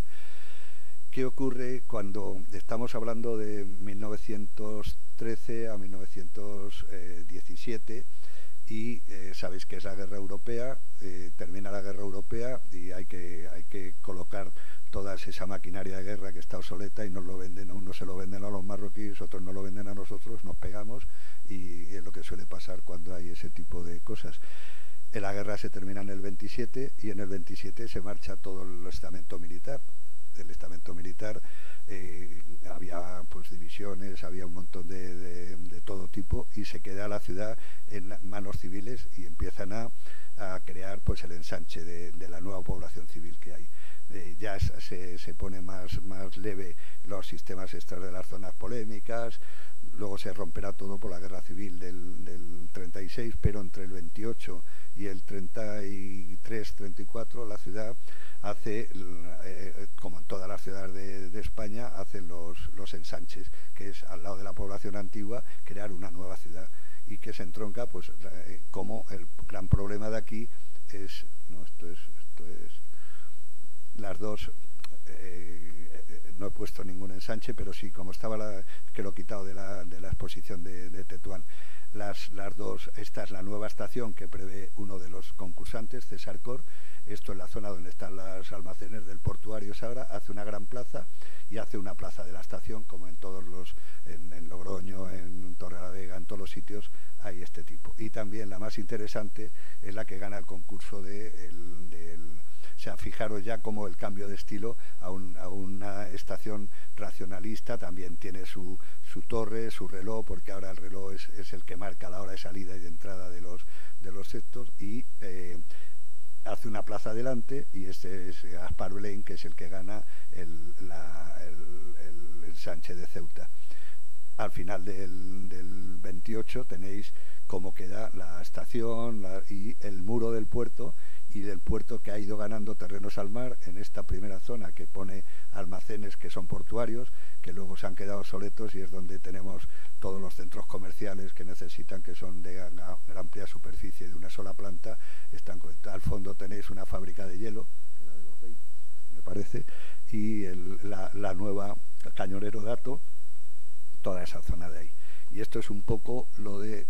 ¿Qué ocurre cuando estamos hablando de 1913 a 1917 y sabéis que es la guerra europea? Termina la guerra europea y hay que colocar toda esa maquinaria de guerra que está obsoleta, y nos lo venden, unos se lo venden a los marroquíes, otros nos lo venden a nosotros, nos pegamos, y es lo que suele pasar cuando hay ese tipo de cosas. La guerra se termina en el 27 y en el 27 se marcha todo el estamento militar. El estamento militar había pues divisiones, había un montón de todo tipo, y se queda la ciudad en manos civiles y empiezan a crear pues el ensanche de la nueva población civil que hay. Ya se pone más leve los sistemas estos de las zonas polémicas. Luego se romperá todo por la guerra civil del 36, pero entre el 28 y el 33-34 la ciudad hace, como en todas las ciudades de España, hacen los ensanches, que es al lado de la población antigua crear una nueva ciudad, y que se entronca, pues como el gran problema de aquí es, no, esto es las dos, no he puesto ningún ensanche, pero sí, como estaba que lo he quitado de la exposición de Tetuán. las dos. Esta es la nueva estación que prevé uno de los concursantes, César Cor. Esto es la zona donde están los almacenes del portuario Sagra. Hace una gran plaza y hace una plaza de la estación, como en todos los, en Logroño, en Torrelavega, en todos los sitios hay este tipo. Y también la más interesante es la que gana el concurso o sea, fijaros ya como el cambio de estilo a una estación racionalista. También tiene su torre, su reloj, porque ahora el reloj es el que marca la hora de salida y de entrada de los sectos, y hace una plaza adelante, y este es Gaspar Belén, que es el que gana el Sánchez de Ceuta. Al final del 28 tenéis cómo queda la estación y el muro del puerto, y del puerto que ha ido ganando terrenos al mar en esta primera zona, que pone almacenes que son portuarios, que luego se han quedado obsoletos, y es donde tenemos todos los centros comerciales que necesitan, que son de amplia superficie, de una sola planta. Al fondo tenéis una fábrica de hielo, que era de los 20, me parece, y la nueva Cañonero Dato, toda esa zona de ahí. Y esto es un poco lo de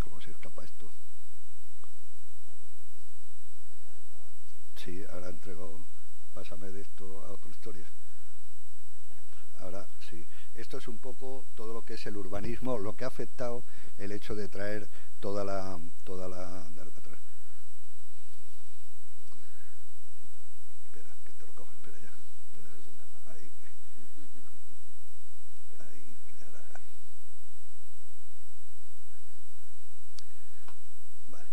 ¿cómo se escapa esto? Sí, ahora entrego, pásame de esto a otra historia. Ahora sí, esto es un poco todo lo que es el urbanismo, lo que ha afectado el hecho de traer toda la dale para atrás. Espera, que te lo cojo, espera ya. Espera. Ahí. Ahora. Vale.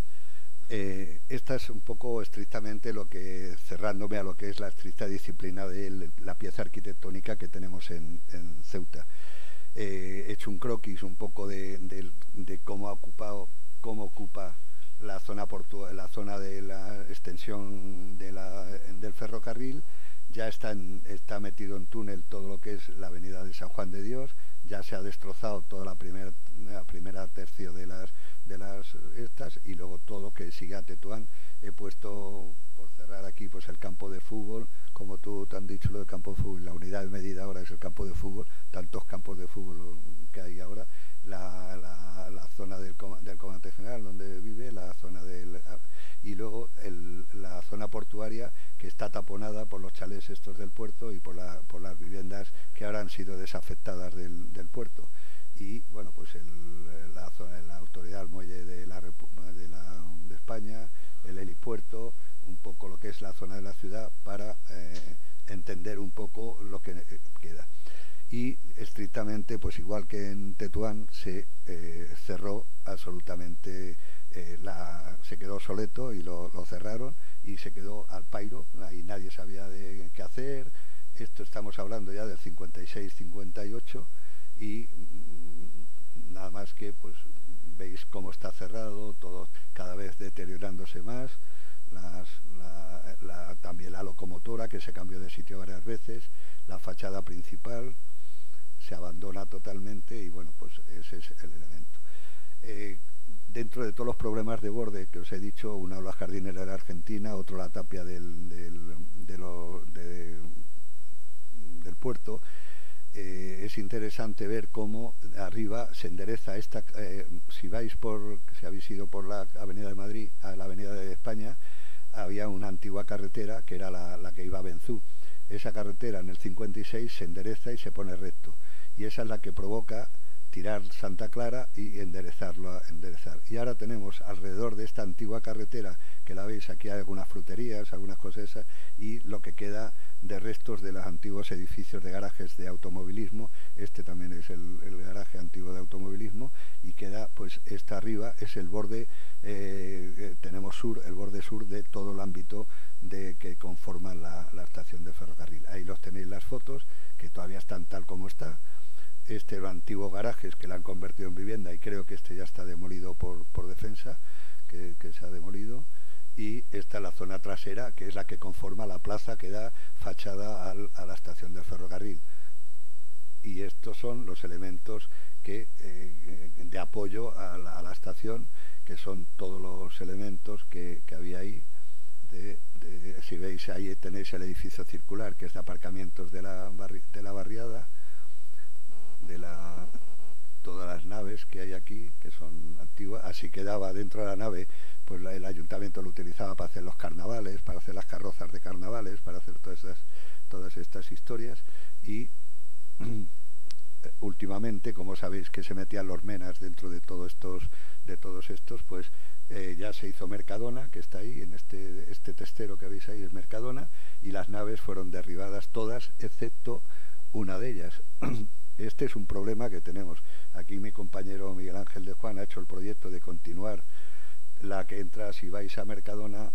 Esta es un poco estrictamente lo que, cerrándome a lo que es la estricta disciplina de la pieza arquitectónica que tenemos en Ceuta. He hecho un croquis un poco de cómo ocupa la zona de la extensión del ferrocarril. Ya está metido en túnel todo lo que es la avenida de San Juan de Dios. Ya se ha destrozado toda la primera tercio de las estas, y luego todo que sigue a Tetuán. He puesto, por cerrar aquí, pues el campo de fútbol, como tú te han dicho lo del campo de fútbol. La unidad de medida ahora es el campo de fútbol, tantos campos de fútbol que hay ahora. La zona del comandante general donde vive, la zona y luego la zona portuaria, que está taponada por los chalés estos del puerto y por las viviendas que ahora han sido desafectadas del puerto. Y bueno, pues la autoridad, el muelle de España, el helipuerto, un poco lo que es la zona de la ciudad, para entender un poco lo que queda. Y estrictamente, pues igual que en Tetuán, se cerró absolutamente, se quedó obsoleto y lo cerraron, y se quedó al pairo, ahí nadie sabía de qué hacer. Esto estamos hablando ya del 56-58, y nada más que pues veis cómo está cerrado, todo cada vez deteriorándose más. También la locomotora, que se cambió de sitio varias veces, la fachada principal se abandona totalmente, y bueno, pues ese es el elemento. Dentro de todos los problemas de borde que os he dicho, una la jardinera de la Argentina, otro la tapia del puerto. Es interesante ver cómo arriba se endereza esta, si habéis ido por la Avenida de Madrid a la Avenida de España, había una antigua carretera que era la que iba a Benzú. Esa carretera en el 56 se endereza y se pone recto, y esa es la que provoca tirar Santa Clara y enderezar. Y ahora tenemos alrededor de esta antigua carretera, que la veis aquí, hay algunas fruterías, algunas cosas esas, y lo que queda de restos de los antiguos edificios de garajes de automovilismo. Este también es el garaje antiguo de automovilismo, y queda, pues esta arriba es el borde, tenemos el borde sur de todo el ámbito que conforma la estación de ferrocarril. Ahí los tenéis las fotos, que todavía están tal como está. Este los antiguos garajes que la han convertido en vivienda, y creo que este ya está demolido por defensa, que se ha demolido. Y esta es la zona trasera, que es la que conforma la plaza que da fachada a la estación de ferrocarril. Y estos son los elementos de apoyo a la estación, que son todos los elementos que había ahí. Si veis, ahí tenéis el edificio circular, que es de aparcamientos de la barriada, todas las naves que hay aquí, que son antiguas. Así quedaba dentro de la nave, pues el ayuntamiento lo utilizaba para hacer los carnavales, para hacer las carrozas de carnavales, para hacer todas estas historias. Y últimamente, como sabéis que se metían los menas dentro de todos estos, pues ya se hizo Mercadona, que está ahí, en este testero que veis ahí es Mercadona, y las naves fueron derribadas todas, excepto una de ellas. Este es un problema que tenemos. Aquí mi compañero Miguel Ángel de Juan ha hecho el proyecto de continuar la que entra, si vais a Mercadona,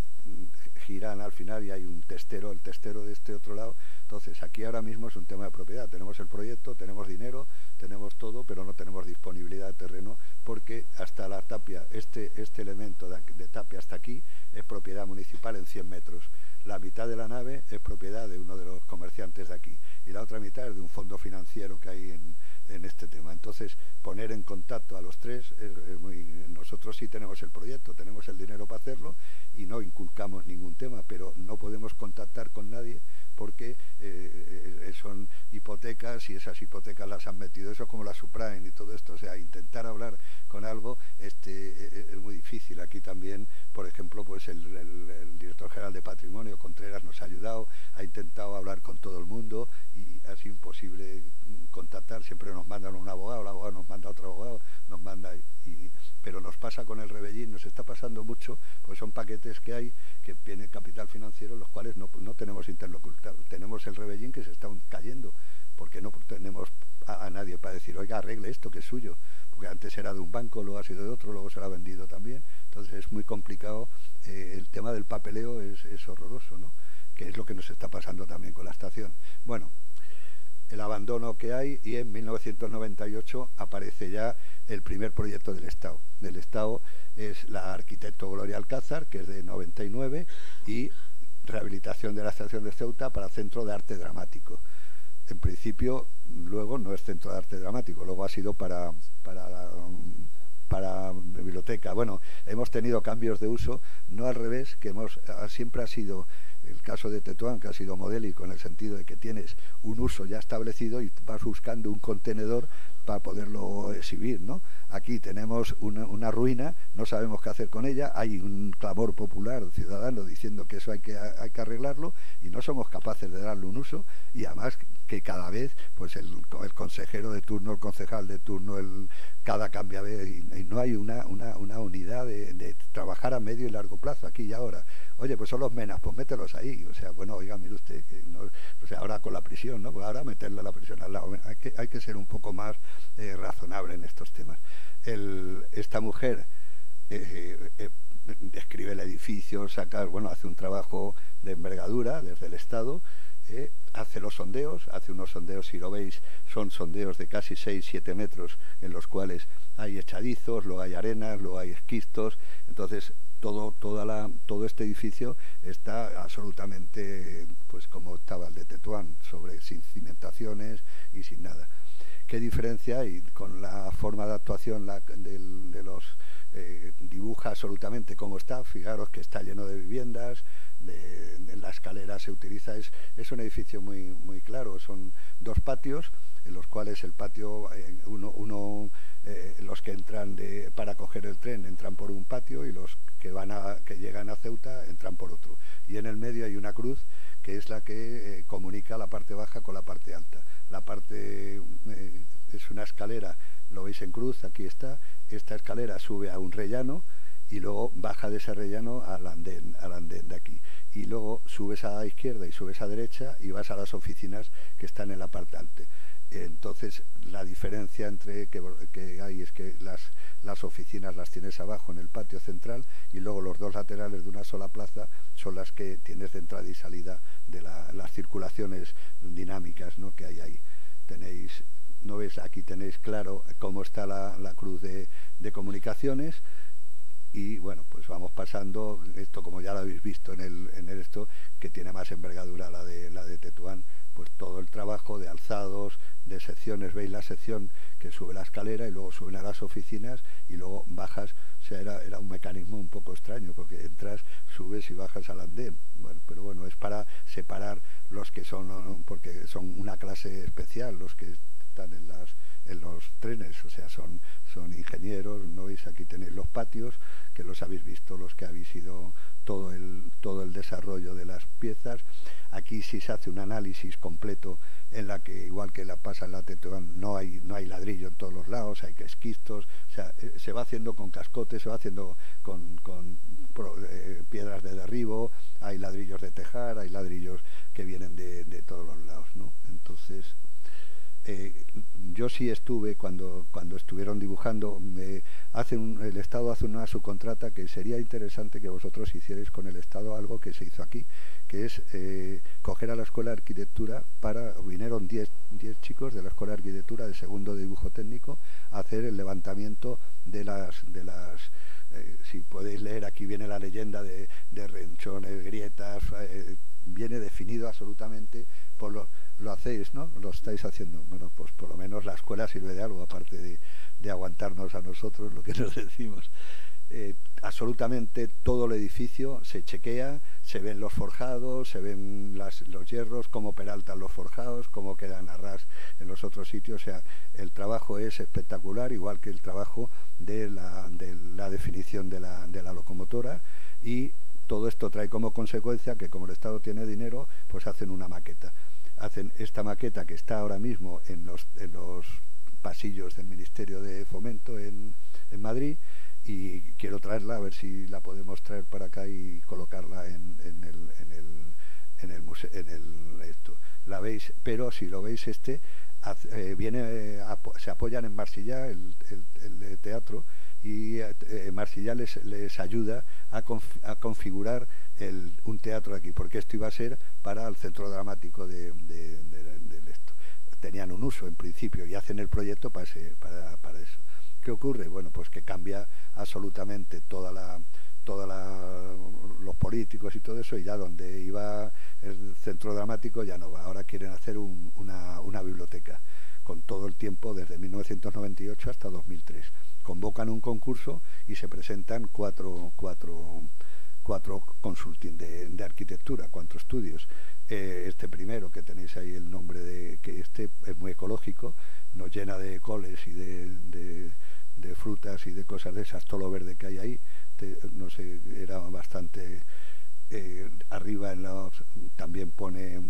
giran al final y hay un testero, el testero de este otro lado. Entonces aquí ahora mismo es un tema de propiedad. Tenemos el proyecto, tenemos dinero, tenemos todo, pero no tenemos disponibilidad de terreno, porque hasta la tapia, este elemento de tapia hasta aquí es propiedad municipal en 100 metros. La mitad de la nave es propiedad de uno de los comerciantes de aquí y la otra mitad es de un fondo financiero que hay en este tema. Entonces, poner en contacto a los tres es muy... Nosotros sí tenemos el proyecto, tenemos el dinero para hacerlo y no inculcamos ningún tema, pero no podemos contactar con nadie porque son hipotecas y esas hipotecas las han metido, eso como la subprime y todo esto. O sea, intentar hablar con algo es muy difícil. Aquí también, por ejemplo, pues el director general de Patrimonio, Contreras, nos ha ayudado, ha intentado hablar con todo el mundo y ha sido imposible contactar. Siempre nos mandan un abogado, el abogado nos manda otro abogado, nos manda... pero nos pasa con el Rebellín, nos está pasando mucho, porque son paquetes que hay, que viene capital financiero, los cuales no tenemos interlocutor. Tenemos el Rebellín que se está cayendo, porque no tenemos a nadie para decir, oiga, arregle esto que es suyo, porque antes era de un banco, luego ha sido de otro, luego se lo ha vendido también. Entonces es muy complicado, el tema del papeleo es horroroso, ¿no? Que es lo que nos está pasando también con la estación. Bueno, el abandono que hay, y en 1998 aparece ya el primer proyecto del Estado. Del Estado es la arquitecto Gloria Alcázar, que es de 99, y rehabilitación de la estación de Ceuta para Centro de Arte Dramático. En principio, luego no es Centro de Arte Dramático, luego ha sido para biblioteca. Bueno, hemos tenido cambios de uso, no al revés, que siempre ha sido el caso de Tetuán, que ha sido modélico en el sentido de que tienes un uso ya establecido y vas buscando un contenedor para poderlo exhibir, ¿no? Aquí tenemos una ruina, no sabemos qué hacer con ella, hay un clamor popular ciudadano diciendo que eso hay que arreglarlo y no somos capaces de darle un uso, y además que cada vez pues el consejero de turno, el concejal de turno, cada cambia y no hay una unidad de trabajar a medio y largo plazo aquí y ahora. Oye, pues son los menas, pues mételos ahí. O sea, bueno, oiga, mire usted, que no, o sea, ahora con la prisión, ¿no? Pues ahora meterle a la prisión al lado. Hay que ser un poco más razonable en estos temas. Esta mujer describe el edificio, hace un trabajo de envergadura desde el Estado, hace los sondeos, hace unos sondeos, si lo veis, son sondeos de casi 6-7 metros, en los cuales hay echadizos, luego hay arenas, luego hay esquistos. Entonces todo este edificio está absolutamente pues como estaba el de Tetuán, sin cimentaciones y sin nada. ¿Qué diferencia hay con la forma de actuación de los dibuja absolutamente cómo está? Fijaros que está lleno de viviendas, en la escalera se utiliza, es un edificio muy claro, son dos patios, en los cuales el patio, los que entran para coger el tren entran por un patio y los que llegan a Ceuta entran por otro. Y en el medio hay una cruz que es la que comunica la parte baja con la parte alta. La parte es una escalera, lo veis en cruz, aquí está. Esta escalera sube a un rellano y luego baja de ese rellano al andén de aquí. Y luego subes a la izquierda y subes a la derecha y vas a las oficinas que están en la parte alta. Entonces la diferencia que hay es que las oficinas las tienes abajo en el patio central y luego los dos laterales de una sola plaza son las que tienes de entrada y salida de las circulaciones dinámicas, ¿no?, que hay ahí. ¿No ves? Aquí tenéis claro cómo está la cruz de comunicaciones. Y bueno, pues vamos pasando esto, como ya lo habéis visto en esto, que tiene más envergadura la de Tetuán, pues todo el trabajo de alzados, de secciones. Veis la sección que sube la escalera y luego suben a las oficinas y luego bajas. O sea, era un mecanismo un poco extraño, porque entras, subes y bajas al andén. Bueno, pero bueno, es para separar los que son, porque son una clase especial, los que están en los trenes, o sea, son ingenieros, ¿no veis? Aquí tenéis los patios, que los habéis visto los que habéis ido todo el desarrollo de las piezas. Aquí sí se hace un análisis completo en la que, igual que la pasa en la Tetuán, no hay ladrillo en todos los lados, hay esquistos, o sea, se va haciendo con cascotes, se va haciendo con piedras de derribo, hay ladrillos de tejar, hay ladrillos que vienen de todos los lados, ¿no? Entonces, yo sí estuve cuando estuvieron dibujando. El Estado hace una subcontrata que sería interesante que vosotros hicierais con el Estado algo que se hizo aquí, que es coger a la Escuela de Arquitectura vinieron 10 chicos de la Escuela de Arquitectura de segundo de dibujo técnico a hacer el levantamiento de las si podéis leer, aquí viene la leyenda de renchones, grietas, viene definido absolutamente por lo hacéis, ¿no? Lo estáis haciendo. Bueno, pues por lo menos la escuela sirve de algo, aparte de aguantarnos a nosotros lo que nos decimos. Absolutamente todo el edificio se chequea, se ven los forjados, se ven los hierros, cómo peraltan los forjados, cómo quedan a ras en los otros sitios. O sea, el trabajo es espectacular, igual que el trabajo de la definición de la locomotora, y todo esto trae como consecuencia que, como el Estado tiene dinero, pues hacen una maqueta. Hacen esta maqueta que está ahora mismo en los pasillos del Ministerio de Fomento en Madrid, y quiero traerla, a ver si la podemos traer para acá y colocarla en el museo, esto. La veis, pero si lo veis, se apoyan en Marsilla, el teatro, y Marsilla les ayuda a configurar un teatro aquí, porque esto iba a ser para el centro dramático de esto. Tenían un uso en principio y hacen el proyecto para eso. ¿Qué ocurre? Bueno, pues que cambia absolutamente los políticos y todo eso, y ya donde iba el centro dramático ya no va. Ahora quieren hacer una biblioteca con todo el tiempo desde 1998 hasta 2003. Convocan un concurso y se presentan cuatro consulting de arquitectura, 4 estudios. Este primero, que tenéis ahí el nombre que este es muy ecológico, nos llena de coles y de frutas y de cosas de esas, todo lo verde que hay ahí. No sé, era bastante... arriba también pone,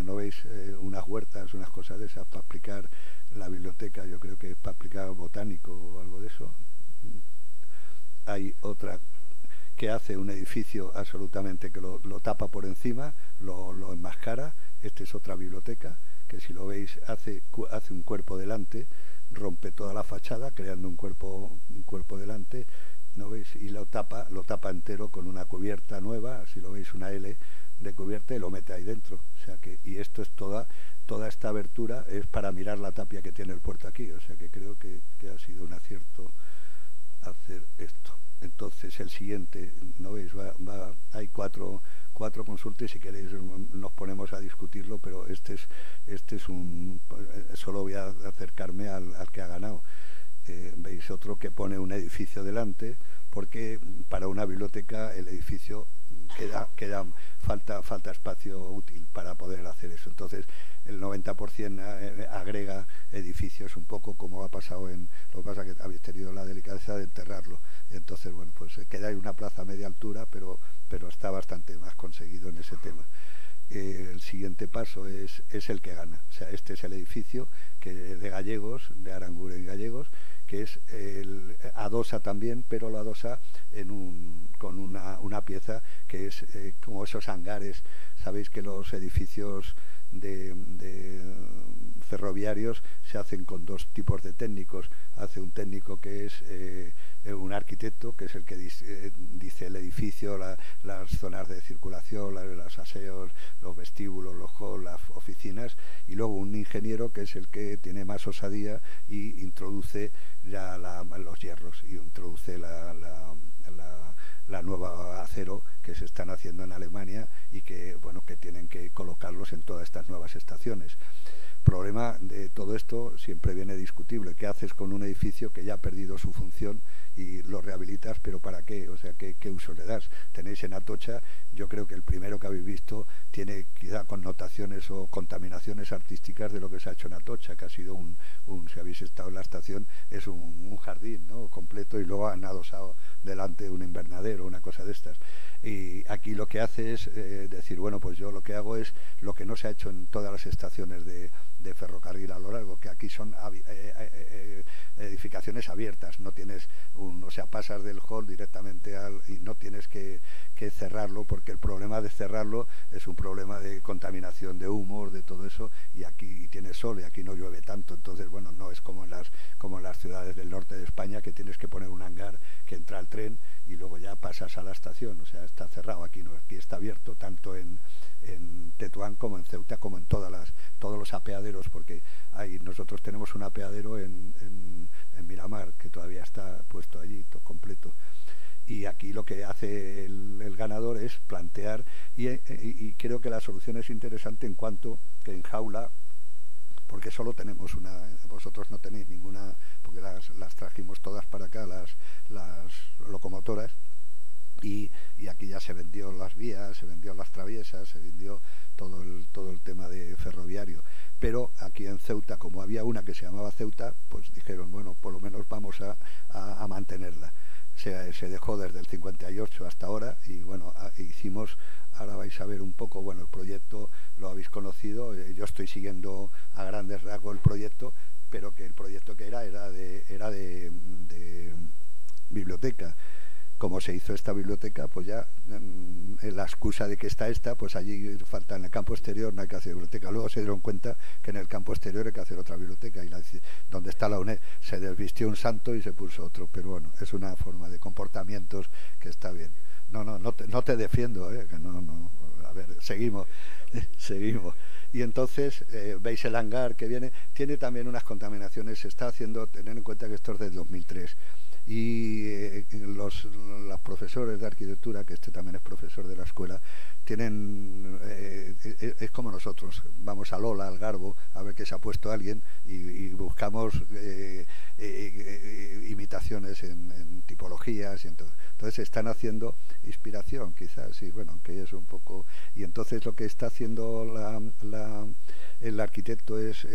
¿no veis? Unas huertas, unas cosas de esas para explicar la biblioteca. Yo creo que es para explicar botánico o algo de eso. Hay otra que hace un edificio absolutamente que lo tapa por encima, lo enmascara. Esta es otra biblioteca que, si lo veis, hace un cuerpo delante, rompe toda la fachada creando un cuerpo delante, ¿no veis? Y lo tapa entero con una cubierta nueva, si lo veis, una L de cubierta, y lo mete ahí dentro. O sea que, y esto es toda esta abertura es para mirar la tapia que tiene el puerto aquí. O sea que creo que ha sido un acierto hacer esto. Entonces el siguiente, ¿no veis? Hay cuatro consultas, si queréis nos ponemos a discutirlo, pero este es solo voy a acercarme al que ha ganado. Veis otro que pone un edificio delante, porque para una biblioteca el edificio falta espacio útil para poder hacer eso. Entonces el 90% agrega edificios, un poco como ha pasado lo que pasa que habéis tenido la delicadeza de enterrarlo, y entonces, bueno, pues queda ahí una plaza a media altura, pero está bastante más conseguido en ese tema. El siguiente paso es el que gana. O sea, este es el edificio de Gallegos, de Aranguren y Gallegos, que es adosa también, pero lo adosa con una pieza que es como esos hangares. Sabéis que los edificios de ferroviarios se hacen con 2 tipos de técnicos. Hace un técnico que es un arquitecto, que es el que dice el edificio, las zonas de circulación, los aseos, los vestíbulos, los halls, las oficinas, y luego un ingeniero que es el que tiene más osadía y introduce ya los hierros, y introduce la nueva acero que se están haciendo en Alemania, y que, bueno, que tienen que colocarlos en todas estas nuevas estaciones. problema de todo esto siempre viene discutible. ¿Qué haces con un edificio que ya ha perdido su función y lo rehabilitas, pero para qué? O sea, ¿qué uso le das? Tenéis en Atocha, yo creo que el primero que habéis visto tiene quizá connotaciones o contaminaciones artísticas de lo que se ha hecho en Atocha, que ha sido si habéis estado en la estación, es un jardín, ¿no?, completo, y luego han adosado delante un invernadero, una cosa de estas. Y aquí lo que hace es decir, bueno, pues yo lo que hago es lo que no se ha hecho en todas las estaciones de ferrocarril a lo largo, que aquí son edificaciones abiertas, no tienes o sea, pasas del hall directamente y no tienes que cerrarlo, porque el problema de cerrarlo es un problema de contaminación de humos, de todo eso, y aquí tienes sol y aquí no llueve tanto. Entonces, bueno, no es como en las ciudades del norte de España, que tienes que poner un hangar que entra al tren y luego ya pasas a la estación. O sea, está cerrado. Aquí no, aquí está abierto, tanto en Tetuán como en Ceuta, como en todos los apeaderos, porque nosotros tenemos un apeadero en Miramar, que todavía está puesto allí, todo completo. Y aquí lo que hace el ganador es plantear, y creo que la solución es interesante en cuanto que en jaula, porque solo tenemos una, vosotros no tenéis ninguna, porque las trajimos todas para acá, las locomotoras, y aquí ya se vendió las vías, se vendió las traviesas, se vendió todo el tema de ferroviario. Pero aquí en Ceuta, como había una que se llamaba Ceuta, pues dijeron, bueno, por lo menos vamos a mantenerla. Se dejó desde el 58 hasta ahora, y bueno, hicimos, ahora vais a ver un poco, bueno, el proyecto lo habéis conocido, yo estoy siguiendo a grandes rasgos el proyecto, pero que el proyecto que era de biblioteca. Como se hizo esta biblioteca, pues ya la excusa de que está esta, pues allí falta, en el campo exterior no hay que hacer biblioteca. Luego se dieron cuenta que en el campo exterior hay que hacer otra biblioteca, y donde está la UNED se desvistió un santo y se puso otro. Pero bueno, es una forma de comportamientos que está bien. No te defiendo, que no. A ver, seguimos. Y entonces veis el hangar que viene, tiene también unas contaminaciones. Se está haciendo, tener en cuenta que esto es del 2003. Y los profesores de arquitectura, que este también es profesor de la escuela, tienen es como nosotros, vamos a Lola, al Garbo, a ver qué se ha puesto alguien, y buscamos imitaciones en tipologías, y entonces están haciendo inspiración, quizás, sí, bueno, aunque es un poco. Y entonces lo que está haciendo el arquitecto es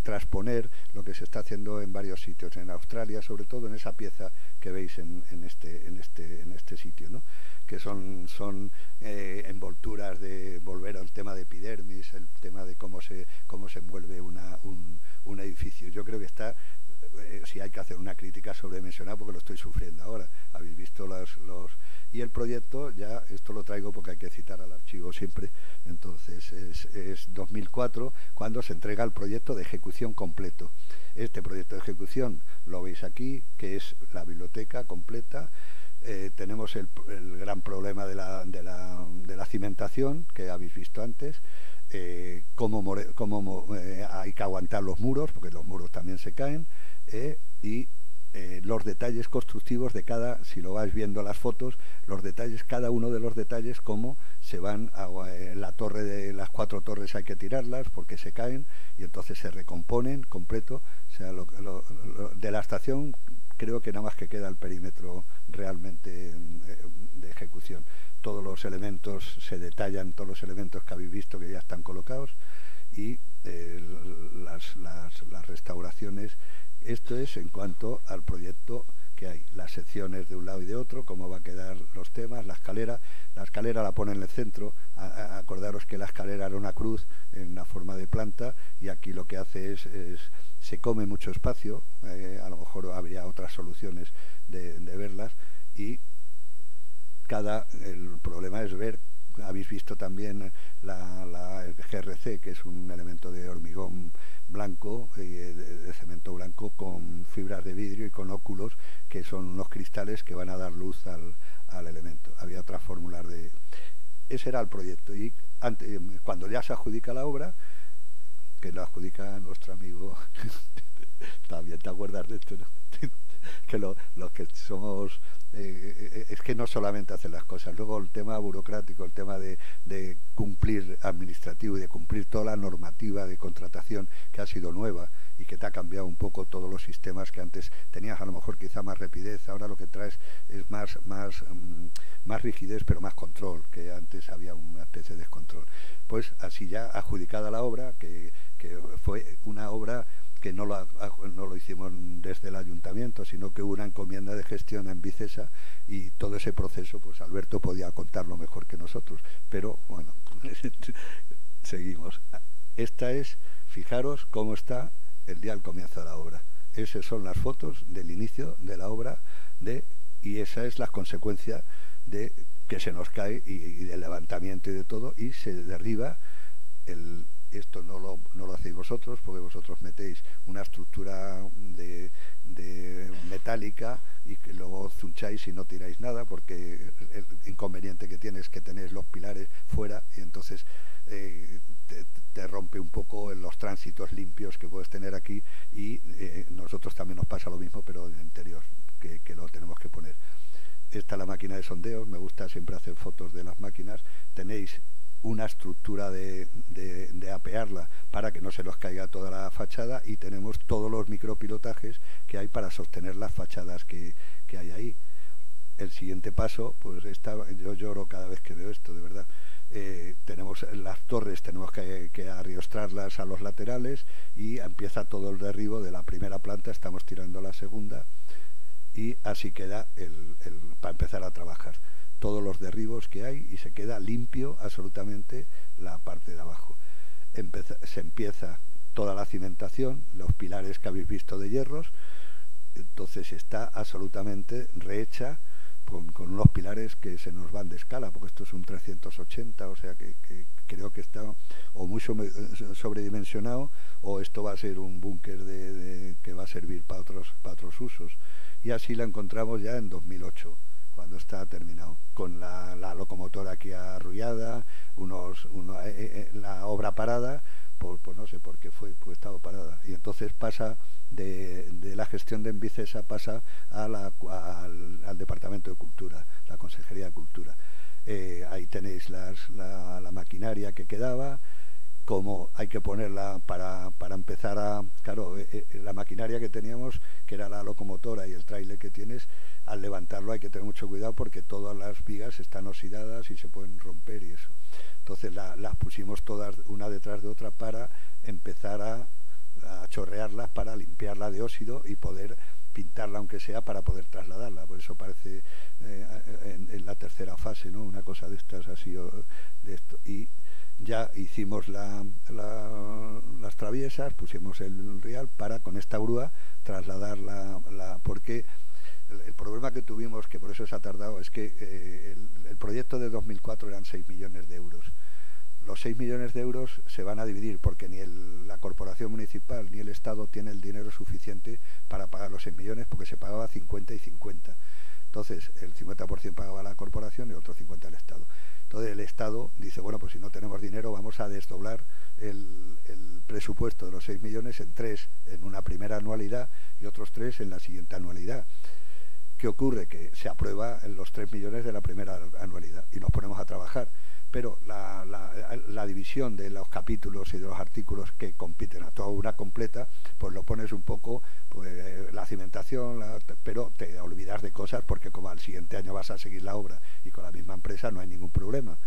transponer lo que se está haciendo en varios sitios, en Australia, sobre todo en esa pieza que veis en este sitio, ¿no?, que son envolturas de volver al tema de epidermis, el tema de cómo se envuelve un edificio. Yo creo que está, si hay que hacer una crítica sobredimensionada, porque lo estoy sufriendo ahora. Habéis visto y el proyecto, ya esto lo traigo porque hay que citar al archivo siempre. Entonces es 2004 cuando se entrega el proyecto de ejecución completo. Este proyecto de ejecución lo veis aquí, que es la biblioteca completa. Tenemos el gran problema de la cimentación, que habéis visto antes. Cómo hay que aguantar los muros, porque los muros también se caen, y los detalles constructivos de si lo vais viendo las fotos, cada uno de los detalles, cómo se van la torre de las 4 torres, hay que tirarlas porque se caen y entonces se recomponen completo. O sea, de la estación creo que nada más que queda el perímetro realmente de ejecución. Todos los elementos se detallan, todos los elementos que habéis visto que ya están colocados, y las restauraciones. Esto es en cuanto al proyecto que hay, las secciones de un lado y de otro, cómo va a quedar los temas, la escalera la pone en el centro. Acordaros que la escalera era una cruz en una forma de planta, y aquí lo que hace es se come mucho espacio. A lo mejor habría otras soluciones de verlas, y el problema es ver. Habéis visto también el GRC, que es un elemento de hormigón blanco, de cemento blanco, con fibras de vidrio y con óculos, que son unos cristales que van a dar luz al elemento. Había otras fórmulas ese era el proyecto. Y cuando ya se adjudica la obra, que lo adjudica nuestro amigo también te acuerdas de esto, ¿no? que los que somos... es que no solamente hacen las cosas, luego el tema burocrático, el tema de cumplir administrativo y de cumplir toda la normativa de contratación que ha sido nueva y que te ha cambiado un poco todos los sistemas que antes tenías, a lo mejor quizá más rapidez, ahora lo que traes es más rigidez, pero más control, que antes había una especie de descontrol. Pues así ya adjudicada la obra, que fue una obra que no lo hicimos desde el ayuntamiento, sino que hubo una encomienda de gestión en Vicesa, y todo ese proceso, pues Alberto podía contarlo mejor que nosotros, pero bueno, seguimos. Esta es, fijaros cómo está el día del comienzo de la obra. Esas son las fotos del inicio de la obra, y esa es la consecuencia de que se nos cae y del levantamiento y de todo, y se derriba esto no lo hacéis vosotros, porque vosotros metéis una estructura de metálica y que luego zuncháis y no tiráis nada, porque el inconveniente que tiene es que tenéis los pilares fuera, y entonces te rompe un poco en los tránsitos limpios que puedes tener aquí, y nosotros también nos pasa lo mismo, pero en el interior, que lo tenemos que poner. Esta es la máquina de sondeo, me gusta siempre hacer fotos de las máquinas. Tenéis una estructura de apearla para que no se nos caiga toda la fachada, y tenemos todos los micropilotajes que hay para sostener las fachadas que hay ahí. El siguiente paso, pues yo lloro cada vez que veo esto, de verdad. Tenemos las torres, tenemos que arriostrarlas a los laterales, y empieza todo el derribo de la primera planta, estamos tirando a la segunda, y así queda para empezar a trabajar todos los derribos que hay, y se queda limpio absolutamente la parte de abajo. Se empieza toda la cimentación, los pilares que habéis visto de hierros, entonces está absolutamente rehecha con unos pilares que se nos van de escala, porque esto es un 380, o sea que creo que está o muy sobredimensionado, o esto va a ser un búnker que va a servir para otros usos. Y así la encontramos ya en 2008, cuando está terminado, con la locomotora aquí arrullada, la obra parada, pues no sé por qué fue, pues estaba parada. Y entonces pasa de la gestión de Envicesa, pasa al Departamento de Cultura, la Consejería de Cultura. Ahí tenéis la maquinaria que quedaba, como hay que ponerla para empezar claro, la maquinaria que teníamos, que era la locomotora y el tráiler que tienes, al levantarlo hay que tener mucho cuidado, porque todas las vigas están oxidadas y se pueden romper y eso. Entonces las pusimos todas una detrás de otra para empezar a chorrearlas, para limpiarla de óxido y poder pintarla, aunque sea, para poder trasladarla. Por eso parece en la tercera fase, ¿no? Una cosa de estas así, de esto. Y ya hicimos las traviesas, pusimos el rial para con esta grúa trasladar porque el problema que tuvimos, que por eso se ha tardado, es que el proyecto de 2004 eran 6 millones de euros. Los 6 millones de euros se van a dividir, porque ni la corporación municipal ni el Estado tiene el dinero suficiente para pagar los 6 millones, porque se pagaba 50 y 50. Entonces el 50% pagaba la corporación y el otro 50% el Estado. Entonces el Estado dice, bueno, pues si no tenemos dinero, vamos a desdoblar el presupuesto de los 6 millones en 3 en una primera anualidad y otros 3 en la siguiente anualidad. ¿Qué ocurre? Que se aprueba los 3 millones de la primera anualidad y nos ponemos a trabajar. Pero la división de los capítulos y de los artículos que compiten a toda una completa, pues lo pones un poco, pues la cimentación, pero te olvidas de cosas, porque como al siguiente año vas a seguir la obra y con la misma empresa, no hay ningún problema.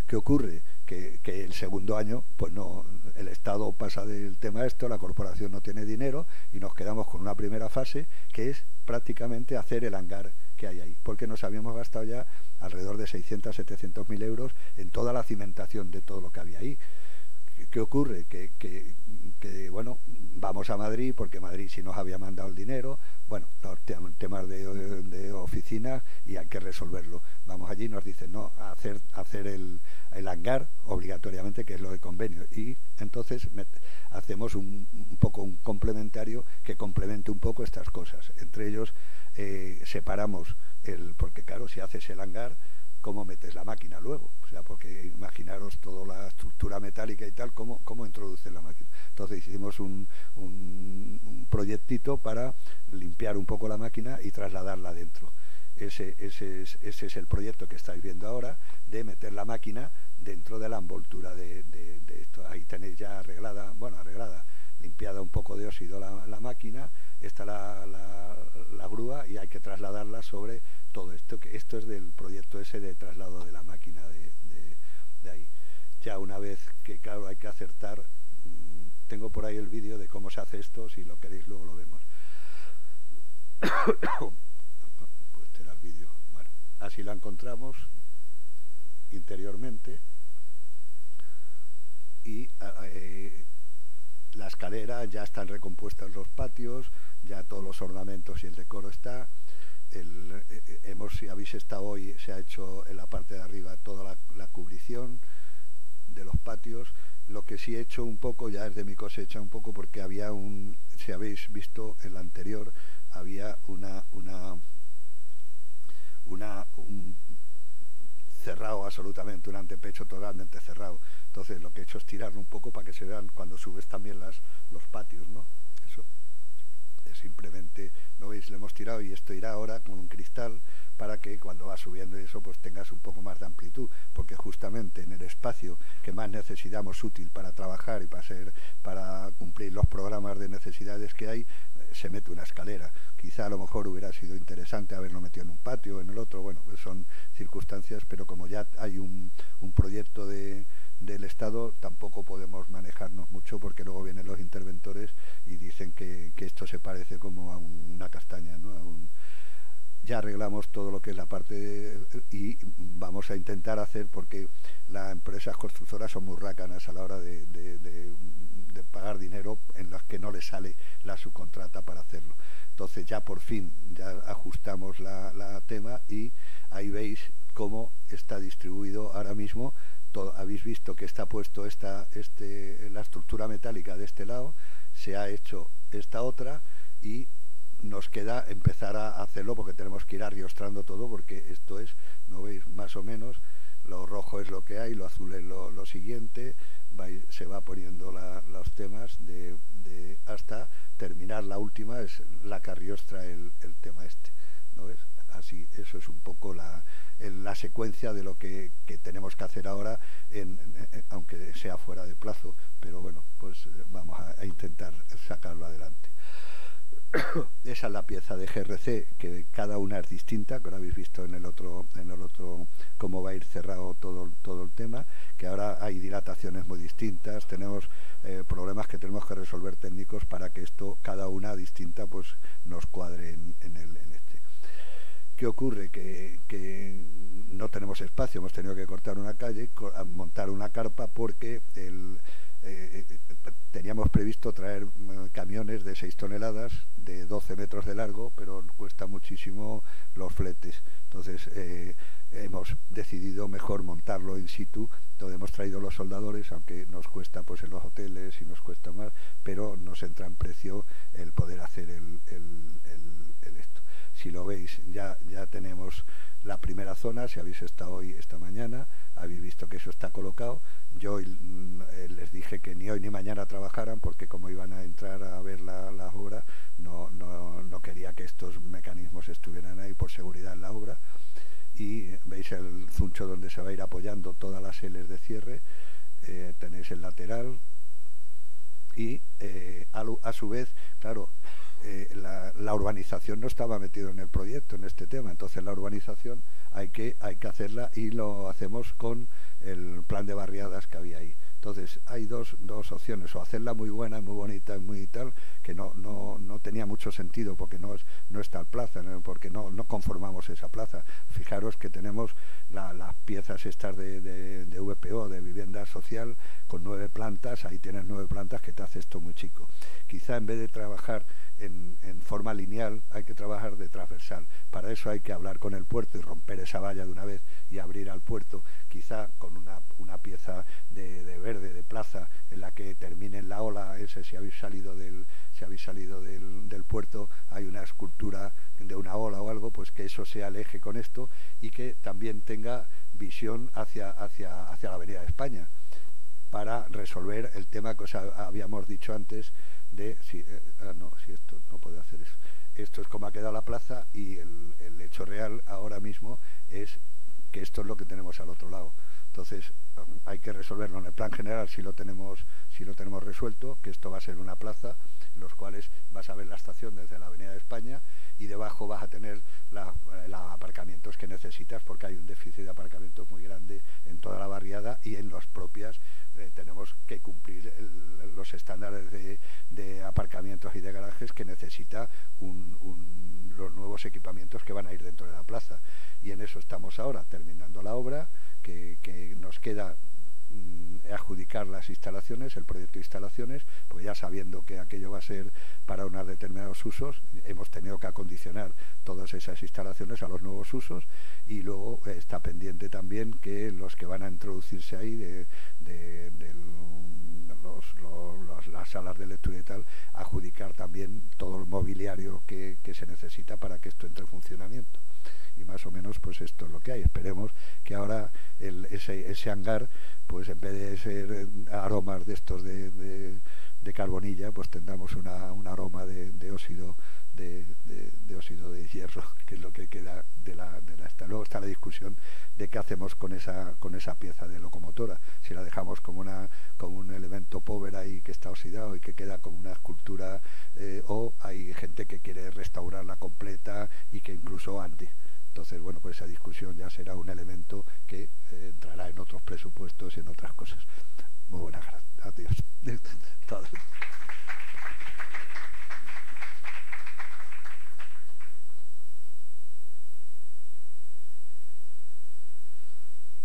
¿Qué ocurre? Que el segundo año, pues no, el Estado pasa del tema esto, la corporación no tiene dinero, y nos quedamos con una primera fase que es prácticamente hacer el hangar que hay ahí, porque nos habíamos gastado ya alrededor de 600-700.000 euros en toda la cimentación de todo lo que había ahí. ¿Qué ocurre? Que bueno, vamos a Madrid, porque Madrid sí nos había mandado el dinero, bueno, los temas de oficina, y hay que resolverlo. Vamos allí y nos dicen, no, hacer el hangar obligatoriamente, que es lo de convenio, y entonces hacemos un poco un complementario que complemente un poco estas cosas. Entre ellos separamos porque claro, si haces el hangar, cómo metes la máquina luego, o sea, porque imaginaros toda la estructura metálica y tal, cómo introduces la máquina. Entonces hicimos un proyectito para limpiar un poco la máquina y trasladarla dentro. Ese es el proyecto que estáis viendo ahora, de meter la máquina dentro de la envoltura de esto. Ahí tenéis ya arreglada, limpiada un poco de óxido la máquina, está la grúa y hay que trasladarla sobre todo esto, que esto es del proyecto ese de traslado de la máquina de ahí. Ya una vez que, claro, hay que acertar, tengo por ahí el vídeo de cómo se hace esto, si lo queréis luego lo vemos. Pues este era el vídeo. Bueno, así la encontramos interiormente y la escalera ya están recompuestas los patios, ya todos los ornamentos y el decoro está. Si habéis estado hoy, se ha hecho en la parte de arriba toda la cubrición de los patios. Lo que sí he hecho un poco, ya es de mi cosecha un poco, porque había si habéis visto en la anterior, había un cerrado absolutamente, un antepecho totalmente cerrado. Entonces lo que he hecho es tirarlo un poco para que se vean cuando subes también los patios, ¿no? Eso es simplemente, ¿no veis? Lo hemos tirado y esto irá ahora con un cristal para que cuando va subiendo eso pues tengas un poco más de amplitud, porque justamente en el espacio que más necesitamos útil para trabajar y para cumplir los programas de necesidades que hay, se mete una escalera. Quizá a lo mejor hubiera sido interesante haberlo metido en un patio o en el otro, bueno, pues son circunstancias, pero como ya hay un proyecto del Estado, tampoco podemos manejarnos mucho, porque luego vienen los interventores y dicen que esto se parece como a una castaña, ¿no? Ya arreglamos todo lo que es la parte y vamos a intentar hacer, porque las empresas constructoras son muy rácanas a la hora de pagar dinero en las que no les sale la subcontrata para hacerlo. Entonces ya por fin ya ajustamos la tema y ahí veis cómo está distribuido ahora mismo. Habéis visto que está puesto la estructura metálica de este lado, se ha hecho esta otra y nos queda empezar a hacerlo, porque tenemos que ir arriostrando todo, porque esto es, ¿no veis? Más o menos, lo rojo es lo que hay, lo azul es lo siguiente, se va poniendo los temas hasta terminar la última, es la que arriostra el tema este, ¿no ves? Así, eso es un poco la secuencia de lo que tenemos que hacer ahora, aunque sea fuera de plazo, pero bueno, pues vamos a intentar sacarlo adelante. Esa es la pieza de GRC, que cada una es distinta, que lo habéis visto en el otro cómo va a ir cerrado todo el tema, que ahora hay dilataciones muy distintas, tenemos problemas que tenemos que resolver técnicos para que esto, cada una distinta, pues nos cuadre en este. ¿Qué ocurre? Que no tenemos espacio, hemos tenido que cortar una calle, montar una carpa, porque teníamos previsto traer camiones de 6 toneladas de 12 metros de largo, pero cuesta muchísimo los fletes. Entonces hemos decidido mejor montarlo in situ, donde hemos traído los soldadores, aunque nos cuesta pues en los hoteles y nos cuesta más, pero nos entra en precio el poder hacer esto. Si lo veis, ya tenemos la primera zona. Si habéis estado hoy, esta mañana, habéis visto que eso está colocado. Yo les dije que ni hoy ni mañana trabajaran, porque como iban a entrar a ver la obra, no quería que estos mecanismos estuvieran ahí por seguridad en la obra. Y veis el zuncho donde se va a ir apoyando todas las L's de cierre, tenéis el lateral y a su vez, claro, la urbanización no estaba metido en el proyecto, en este tema. Entonces la urbanización hay que hacerla, y lo hacemos con el plan de barriadas que había ahí. Entonces hay dos opciones: o hacerla muy buena, muy bonita, muy tal, que no tenía mucho sentido, porque no está el plaza, ¿no? Porque no conformamos esa plaza. Fijaros que tenemos las piezas estas de VPO, de vivienda social, con 9 plantas. Ahí tienes 9 plantas, que te hace esto muy chico. Quizá en vez de trabajar en forma lineal, hay que trabajar de transversal. Para eso hay que hablar con el puerto y romper esa valla de una vez y abrir al puerto, quizá con una pieza de verde, de plaza, en la que termine en la ola, si habéis salido del puerto, hay una escultura de una ola o algo, pues que eso sea el eje con esto y que también tenga visión hacia la Avenida de España, para resolver el tema que os habíamos dicho antes de si esto no puede hacer eso. Esto es como ha quedado la plaza, y el hecho real ahora mismo es que esto es lo que tenemos al otro lado. Entonces hay que resolverlo en el plan general, si lo tenemos resuelto, que esto va a ser una plaza en los cuales vas a ver la estación desde la Avenida de España, y debajo vas a tener los aparcamientos que necesitas, porque hay un déficit de aparcamientos muy grande en toda la barriada, y en las propias tenemos que cumplir los estándares de aparcamientos y de garajes que necesita los nuevos equipamientos que van a ir dentro de la plaza. Y en eso estamos ahora, terminando la obra, que nos queda adjudicar las instalaciones, el proyecto de instalaciones, pues ya sabiendo que aquello va a ser para unos determinados usos, hemos tenido que acondicionar todas esas instalaciones a los nuevos usos, y luego está pendiente también que los que van a introducirse ahí las salas de lectura y tal, adjudicar también todo el mobiliario que se necesita para que esto entre en funcionamiento. Y más o menos pues esto es lo que hay. Esperemos que ahora ese hangar, pues en vez de ser aromas de estos de carbonilla, pues tengamos un aroma de óxido de óxido de hierro, que es lo que queda de la esta. Luego está la discusión de qué hacemos con esa pieza de locomotora, si la dejamos como un elemento pobre ahí que está oxidado y que queda como una escultura, o hay gente que quiere restaurarla completa y que incluso ande. Entonces, bueno, pues esa discusión ya será un elemento que entrará en otros presupuestos y en otras cosas. Muy buenas gracias. Adiós.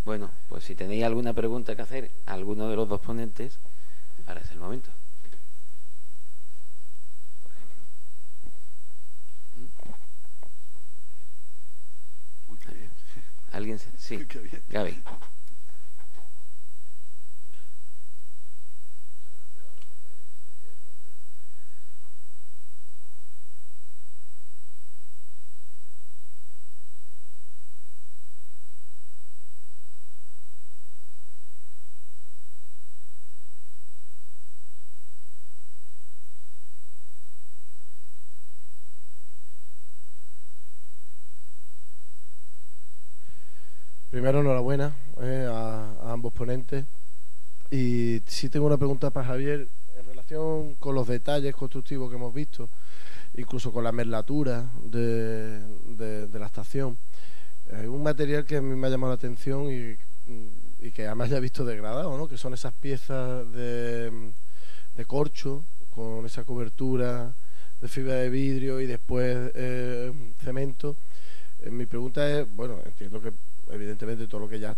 Bueno, pues si tenéis alguna pregunta que hacer a alguno de los dos ponentes, ahora es el momento. ¿Alguien? Sí, Gaby. Primero, enhorabuena a ambos ponentes. Y sí tengo una pregunta para Javier en relación con los detalles constructivos que hemos visto, incluso con la merlatura de la estación. Hay un material que a mí me ha llamado la atención y que además ya he visto degradado, ¿no? Que son esas piezas de corcho con esa cobertura de fibra de vidrio y después cemento. Mi pregunta es, bueno, entiendo que evidentemente todo lo que ya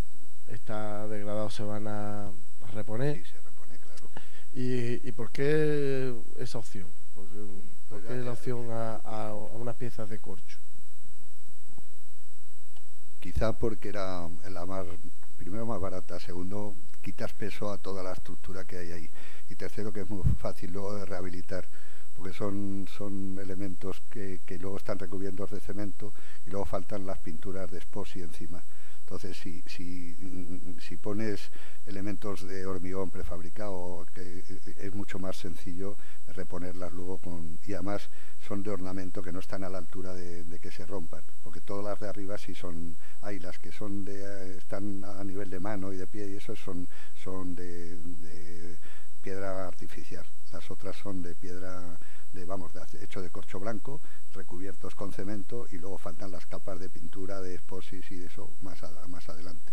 está degradado se van a reponer. Sí, se repone, claro. ¿Y por qué esa opción? ¿Por qué la opción a unas piezas de corcho? Quizá porque era primero más barata, segundo quitas peso a toda la estructura que hay ahí, y tercero que es muy fácil luego de rehabilitar, porque son elementos que luego están recubiertos de cemento y luego faltan las pinturas de epoxi encima. Entonces, si pones elementos de hormigón prefabricado, que es mucho más sencillo reponerlas luego y además son de ornamento que no están a la altura de que se rompan, porque todas las de arriba sí hay las que están a nivel de mano y de pie, y eso son de piedra artificial. Las otras son de piedra hecho de corcho blanco, recubiertos con cemento, y luego faltan las capas de pintura, de epoxis y de eso más adelante.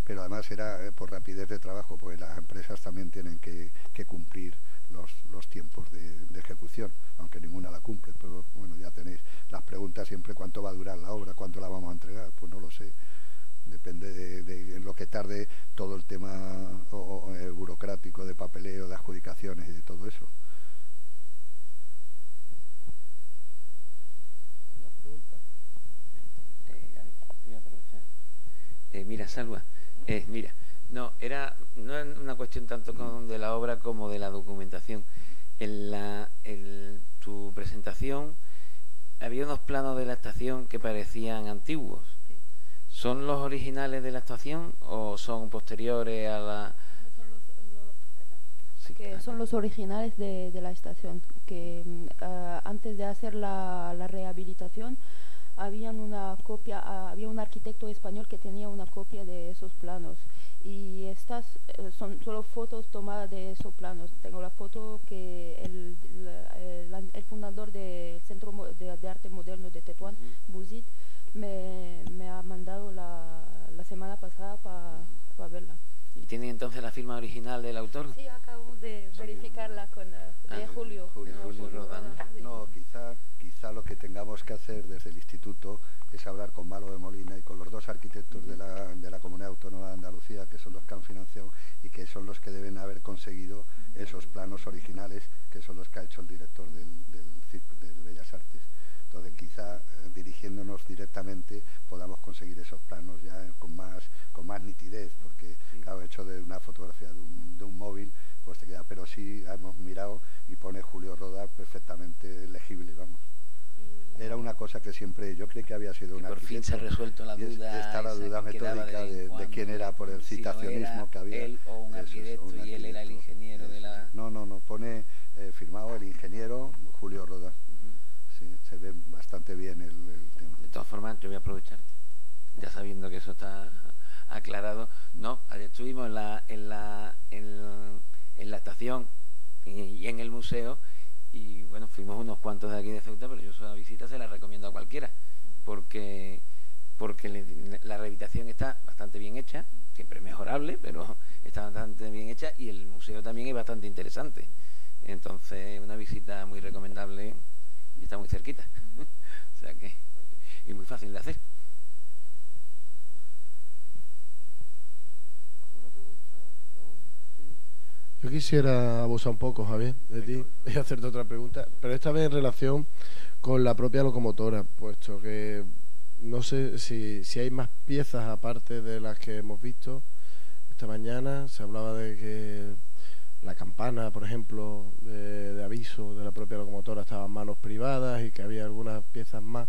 Pero además era por rapidez de trabajo, porque las empresas también tienen que cumplir los tiempos de ejecución, aunque ninguna la cumple. Pero bueno, ya tenéis las preguntas siempre: ¿cuánto va a durar la obra? ¿Cuánto la vamos a entregar? Pues no lo sé. Depende de lo que tarde todo el tema burocrático de papeleo, de adjudicaciones y de todo eso. saludar. Mira, no es una cuestión tanto de la obra como de la documentación. En tu presentación había unos planos de la estación que parecían antiguos. Sí. ¿Son los originales de la estación o son posteriores a la...? Sí, que son los originales de la estación, que antes de hacer la rehabilitación había un arquitecto español que tenía una copia de esos planos, y estas son solo fotos tomadas de esos planos. Tengo la foto que el fundador del Centro de Arte Moderno de Tetuán, Buzit, me ha mandado la semana pasada para verla. ¿Y tienen entonces la firma original del autor? Sí, acabo de verificarla con Julio. Julio Rodán. No, quizá lo que tengamos que hacer desde el instituto es hablar con Malo de Molina y con los dos arquitectos de la Comunidad Autónoma de Andalucía, que son los que han financiado y que son los que deben haber conseguido esos planos originales, que son los que ha hecho el director del Bellas Artes. Entonces, quizá dirigiéndonos directamente podamos conseguir esos planos ya con más nitidez, porque claro, hecho de una fotografía de un móvil, pues te queda, pero sí hemos mirado y pone Julio Roda perfectamente legible, vamos. Era una cosa que siempre, yo creí que había sido un arquitecto. Por fin se ha resuelto la duda. Está la duda metódica de quién era, por el citacionismo que había. Él o un arquitecto, y él era el ingeniero de la... No, pone firmado el ingeniero Julio Roda. Sí, se ve bastante bien el tema. De todas formas, yo voy a aprovechar, ya sabiendo que eso está aclarado. No, ayer estuvimos en la estación y en el museo, y bueno, fuimos unos cuantos de aquí de Ceuta, pero yo esa visita se la recomiendo a cualquiera, porque la rehabilitación está bastante bien hecha, siempre mejorable, pero está bastante bien hecha, y el museo también es bastante interesante. Entonces, una visita muy recomendable y está muy cerquita. O sea que, y muy fácil de hacer. Yo quisiera abusar un poco, Javier, de ti y hacerte otra pregunta, pero esta vez en relación con la propia locomotora, puesto que no sé si hay más piezas aparte de las que hemos visto esta mañana. Se hablaba de que la campana, por ejemplo, de aviso de la propia locomotora estaba en manos privadas, y que había algunas piezas más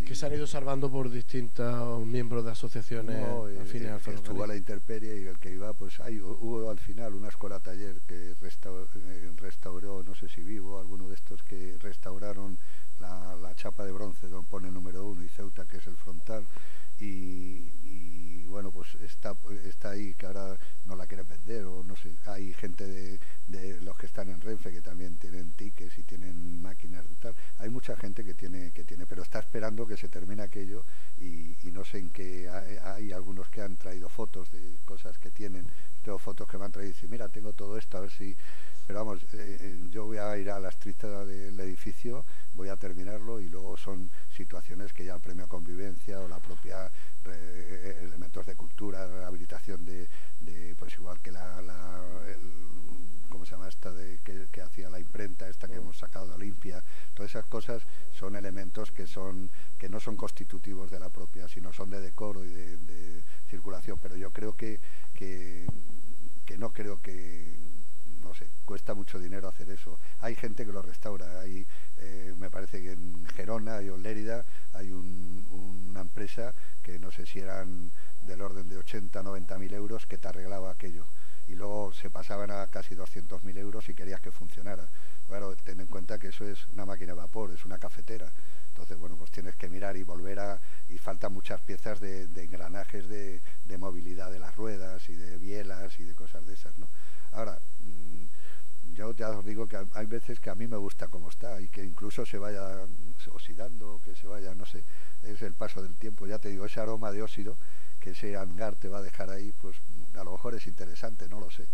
que se han ido salvando por distintos miembros de asociaciones afines al ferrocarril. Estuvo a la intemperie, y el que iba, pues hubo al final una escuela taller que restauró, no sé si Vivo, alguno de estos que restauraron la chapa de bronce donde pone número 1 y Ceuta, que es el frontal, y bueno, pues está ahí, que ahora no la quieren vender, o no sé. Hay gente de los que están en Renfe que también tienen tickets y tienen máquinas de tal. Hay mucha gente que tiene, pero está esperando que se termine aquello, y no sé en qué. Hay algunos que han traído fotos de cosas que tienen. Tengo fotos que me han traído y dicen, mira, tengo todo esto, a ver si... Pero vamos, yo voy a ir a la estricta del edificio, voy a terminarlo, y luego son situaciones que ya el premio Convivencia o la propia elementos de cultura, rehabilitación de pues igual que ¿cómo se llama esta que hacía la imprenta esta que hemos sacado de Olimpia? Todas esas cosas son elementos que no son constitutivos de la propia, sino son de decoro y de circulación. Pero yo creo que no creo que, no sé, cuesta mucho dinero hacer eso. Hay gente que lo restaura. Me parece que en Gerona y en Lérida hay una empresa que no sé si eran del orden de 80-90.000 euros, que te arreglaba aquello, y luego se pasaban a casi 200.000 euros si querías que funcionara. Claro, ten en cuenta que eso es una máquina de vapor, es una cafetera. Entonces, bueno, pues tienes que mirar y volver y faltan muchas piezas de engranajes de movilidad de las ruedas y de bielas y de cosas de esas, ¿no? Ahora, yo ya os digo que hay veces que a mí me gusta como está, y que incluso se vaya oxidando, que se vaya, no sé, es el paso del tiempo. Ya te digo, ese aroma de óxido que ese hangar te va a dejar ahí, pues a lo mejor es interesante, no lo sé.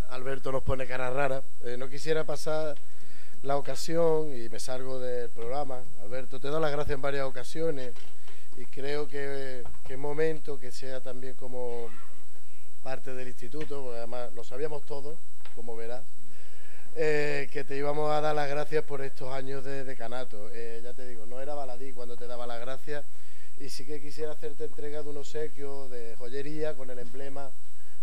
Alberto nos pone cara rara. No quisiera pasar la ocasión, y me salgo del programa. Alberto, te doy las gracias en varias ocasiones, y creo que es momento que sea también como parte del instituto, porque además lo sabíamos todos, como verás, que te íbamos a dar las gracias por estos años de decanato. Ya te digo, no era baladí cuando te daba las gracias, y sí que quisiera hacerte entrega de un obsequio de joyería con el emblema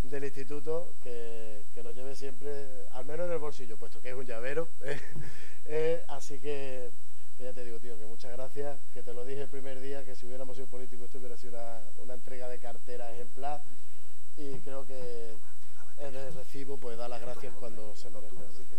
del instituto, que lo lleve siempre, al menos en el bolsillo, puesto que es un llavero. Así que ya te digo, tío, que muchas gracias, que te lo dije el primer día, que si hubiéramos sido políticos esto hubiera sido una entrega de cartera ejemplar, y creo que es de recibo, pues dar las gracias cuando se merece. Así que,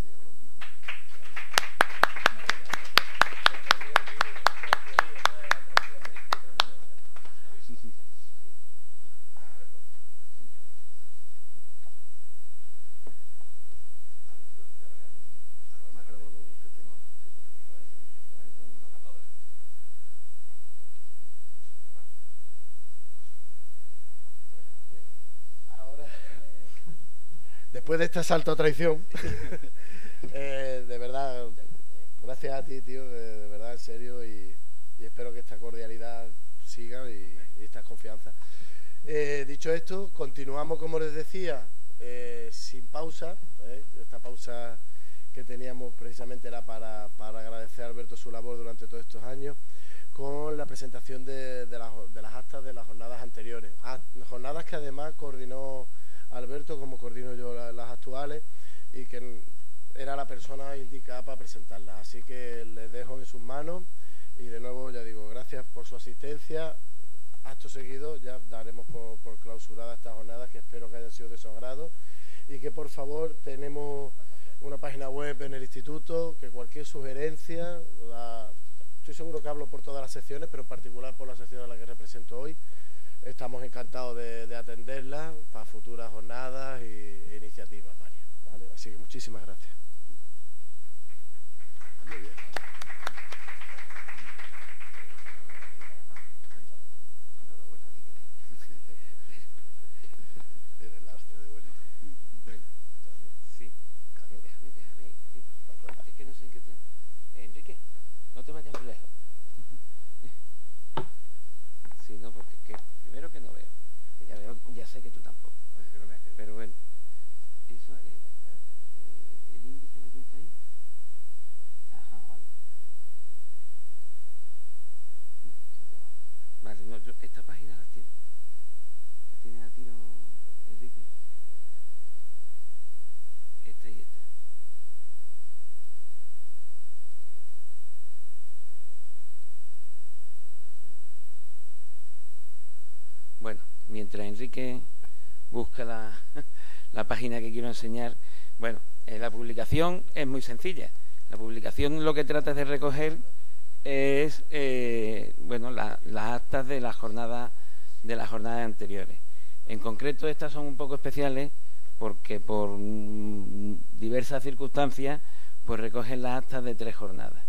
después de este asalto a traición, de verdad, gracias a ti, tío, de verdad, en serio, y espero que esta cordialidad siga y esta confianza. Dicho esto, continuamos, como les decía, sin pausa. Esta pausa que teníamos precisamente era para agradecer a Alberto su labor durante todos estos años, con la presentación de las actas de las jornadas anteriores. Jornadas que además coordinó Alberto, como coordino yo las actuales, y que era la persona indicada para presentarlas. Así que les dejo en sus manos, y de nuevo ya digo, gracias por su asistencia. Acto seguido ya daremos por clausurada estas jornadas, que espero que hayan sido de su agrado, y que por favor tenemos una página web en el instituto, que cualquier sugerencia, estoy seguro que hablo por todas las secciones, pero en particular por la sección a la que represento hoy, estamos encantados de atenderla para futuras jornadas e iniciativas varias, ¿vale? Así que muchísimas gracias. Muy bien. Eres la hostia de bueno. Sí. Déjame. Es que no sé en qué... Enrique, no te vayas muy lejos. Sí, no, porque es que primero que no veo, que ya sé que tú tampoco. Pero bueno, eso que el índice lo tienes ahí. Ajá, vale. No, se acaba. Vale, no, esta página las tienes a tiro, Enrique. Esta y esta. Bueno, mientras Enrique busca la página que quiero enseñar, bueno, la publicación es muy sencilla. La publicación lo que trata de recoger es bueno, las actas de las jornadas anteriores. En concreto, estas son un poco especiales porque por diversas circunstancias pues recogen las actas de 3 jornadas.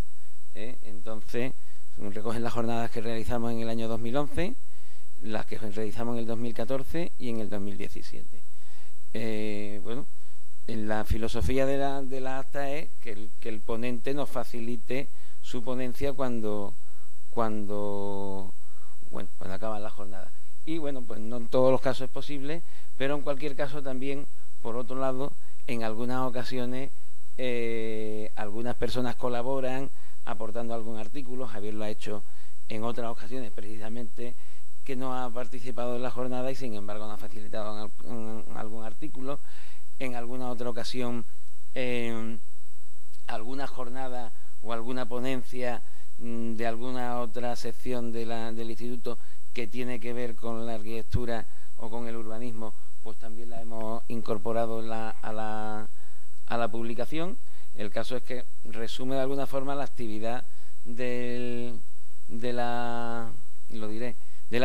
Entonces, recogen las jornadas que realizamos en el año 2011, las que realizamos en el 2014 y en el 2017. Bueno, la filosofía de la acta es que el ponente nos facilite su ponencia cuando acaban las jornadas. Y bueno, pues no en todos los casos es posible, pero en cualquier caso también, por otro lado, en algunas ocasiones algunas personas colaboran aportando algún artículo. Javier lo ha hecho en otras ocasiones, precisamente, que no ha participado en la jornada y sin embargo nos ha facilitado algún artículo. En alguna otra ocasión, alguna jornada o alguna ponencia de alguna otra sección del instituto que tiene que ver con la arquitectura o con el urbanismo, pues también la hemos incorporado a la publicación. El caso es que resume de alguna forma la actividad de la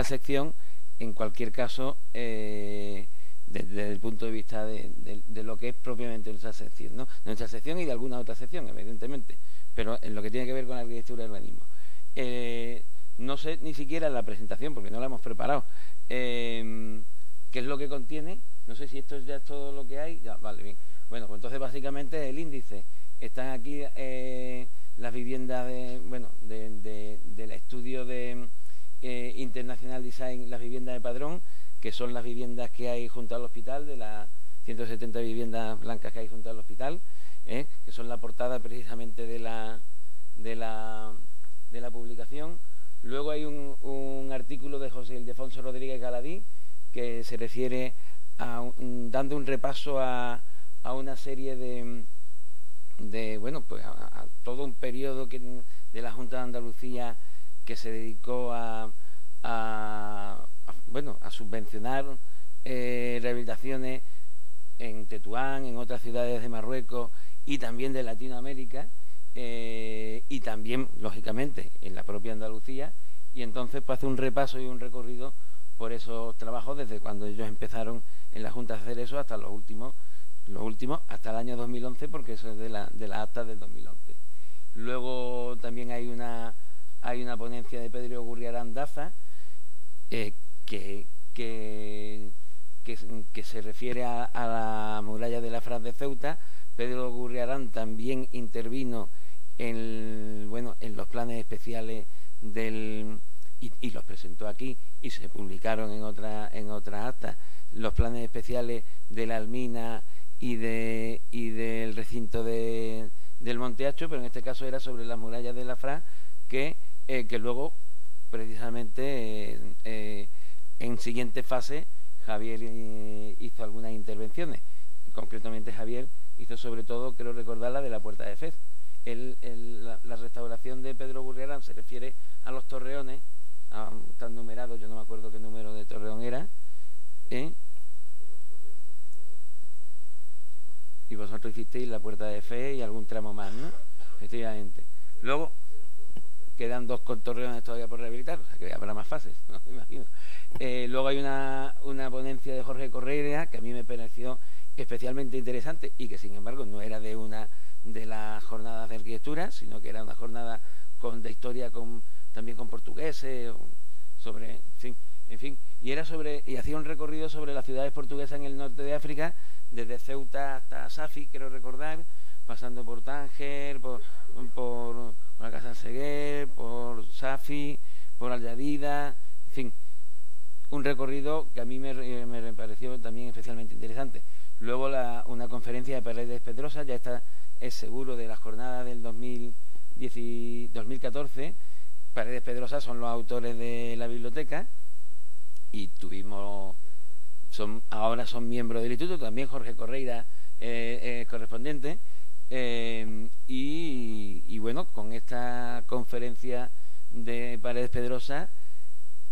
sección, en cualquier caso, desde el punto de vista de lo que es propiamente nuestra sección, ¿no? Nuestra sección y de alguna otra sección, evidentemente, pero en lo que tiene que ver con la arquitectura y el urbanismo. No sé ni siquiera la presentación, porque no la hemos preparado, qué es lo que contiene. No sé si esto ya es todo lo que hay. Ya, vale, bien. Bueno, pues entonces básicamente el índice. Están aquí las viviendas del estudio de International Design, las viviendas de Padrón, que son las viviendas que hay junto al hospital, de las 170 viviendas blancas que hay junto al hospital. que son la portada precisamente de la publicación. Luego hay un artículo de José Ildefonso Rodríguez Galadí que se refiere dando un repaso a una serie bueno, pues a todo un periodo de la Junta de Andalucía que se dedicó a subvencionar rehabilitaciones en Tetuán, en otras ciudades de Marruecos y también de Latinoamérica, y también, lógicamente, en la propia Andalucía. Y entonces pues hace un repaso y un recorrido por esos trabajos desde cuando ellos empezaron en la Junta a hacer eso hasta los últimos hasta el año 2011, porque eso es de las actas del 2011. Luego también hay una ponencia de Pedro Gurriarán Daza que se refiere a la muralla de la Fras de Ceuta. Pedro Gurriarán también intervino en los planes especiales y los presentó aquí y se publicaron en otras actas, los planes especiales de la Almina y del recinto del Monte Hacho, pero en este caso era sobre las murallas de la Fras, que luego precisamente en siguiente fase Javier hizo algunas intervenciones. Concretamente Javier hizo sobre todo, creo recordar, la de la Puerta de Fez. La restauración de Pedro Gurriarán se refiere a los torreones, están numerados, yo no me acuerdo qué número de torreón era, y vosotros hicisteis la Puerta de Fez y algún tramo más, ¿no? Efectivamente. Luego quedan 2 torreones todavía por rehabilitar, o sea que habrá más fases, no me imagino. Luego hay una ponencia de Jorge Correia que a mí me pareció especialmente interesante y que sin embargo no era de una de las jornadas de arquitectura, sino que era una jornada de historia también con portugueses, en fin, y hacía un recorrido sobre las ciudades portuguesas en el norte de África, desde Ceuta hasta Safi, quiero recordar, pasando por Tánger, por la Casa de Seguer, por Safi, por Al-Jadida, en fin, un recorrido que a mí me pareció también especialmente interesante. Luego una conferencia de Paredes Pedrosa, ya está, es seguro, de las jornadas del 2014. Paredes Pedrosa son los autores de la biblioteca y ahora son miembros del instituto, también Jorge Correia es correspondiente, y bueno, con esta conferencia de Paredes Pedrosa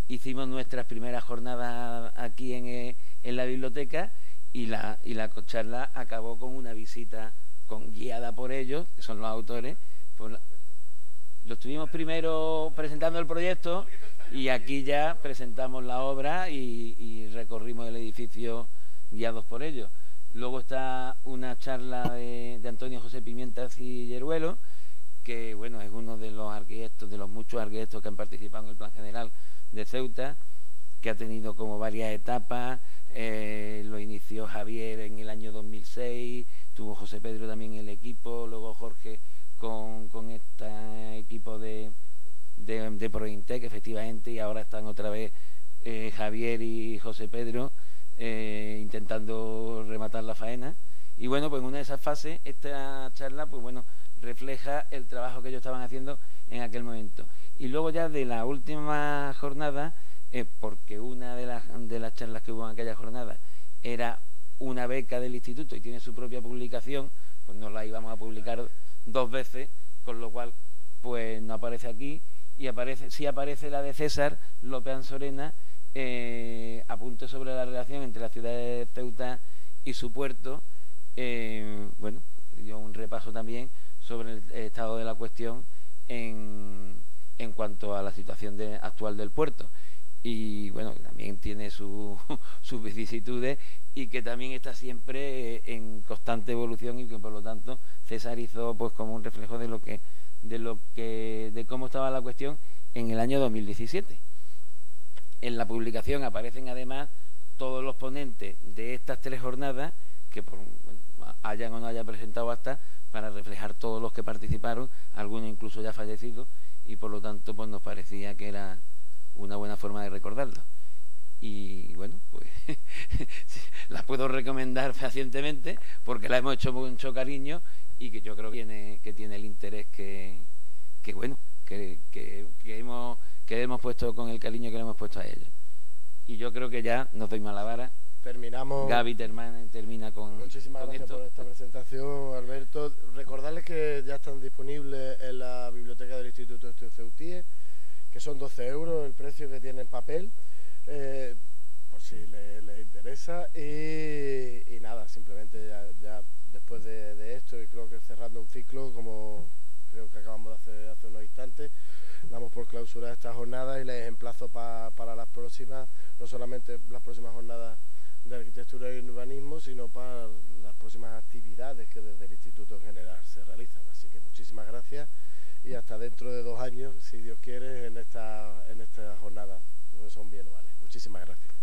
hicimos nuestras primeras jornadas aquí en la biblioteca, y la charla acabó con una visita guiada por ellos, que son los autores. Lo estuvimos primero presentando el proyecto y aquí ya presentamos la obra y recorrimos el edificio guiados por ellos. Luego está una charla de Antonio José Pimienta Cilleruelo, que bueno, es uno de los arquitectos, de los muchos arquitectos que han participado en el Plan General de Ceuta, que ha tenido como varias etapas. Lo inició Javier en el año 2006, tuvo José Pedro también en el equipo, luego Jorge con este equipo de Prointec, efectivamente, y ahora están otra vez Javier y José Pedro intentando rematar la faena. Y bueno, pues en una de esas fases esta charla pues bueno, refleja el trabajo que ellos estaban haciendo en aquel momento. Y luego ya de la última jornada, porque una de las charlas que hubo en aquella jornada era una beca del instituto y tiene su propia publicación, pues no la íbamos a publicar 2 veces, con lo cual pues no aparece aquí, y sí aparece la de César López Ansorena, apunte sobre la relación entre la ciudad de Ceuta y su puerto. Bueno, dio un repaso también sobre el estado de la cuestión en cuanto a la situación actual del puerto. Y bueno, también tiene sus vicisitudes y que también está siempre en constante evolución, y que por lo tanto César hizo pues como un reflejo de cómo estaba la cuestión en el año 2017. En la publicación aparecen además todos los ponentes de estas 3 jornadas que hayan o no hayan presentado hasta, para reflejar todos los que participaron, algunos incluso ya fallecidos, y por lo tanto pues nos parecía que era una buena forma de recordarlo. Y bueno, pues la puedo recomendar fehacientemente porque la hemos hecho con mucho cariño y que yo creo que tiene el interés que bueno, que hemos puesto, con el cariño que le hemos puesto a ella. Y yo creo que ya nos doy más la vara. Terminamos. Gaby termina con. Muchísimas gracias por esta presentación, Alberto. Recordarles que ya están disponibles en la biblioteca del Instituto Estudios Ceutíes, que son 12 euros el precio que tiene en papel, por si les interesa. Y nada, simplemente ya después de esto, y creo que cerrando un ciclo, como creo que acabamos de hacer hace unos instantes, damos por clausurada esta jornada y les emplazo para las próximas, no solamente las próximas jornadas de arquitectura y urbanismo, sino para las próximas actividades que desde el Instituto en general se realizan. Así que muchísimas gracias y hasta dentro de 2 años, si Dios quiere, en esta jornada, que son bianuales. Muchísimas gracias.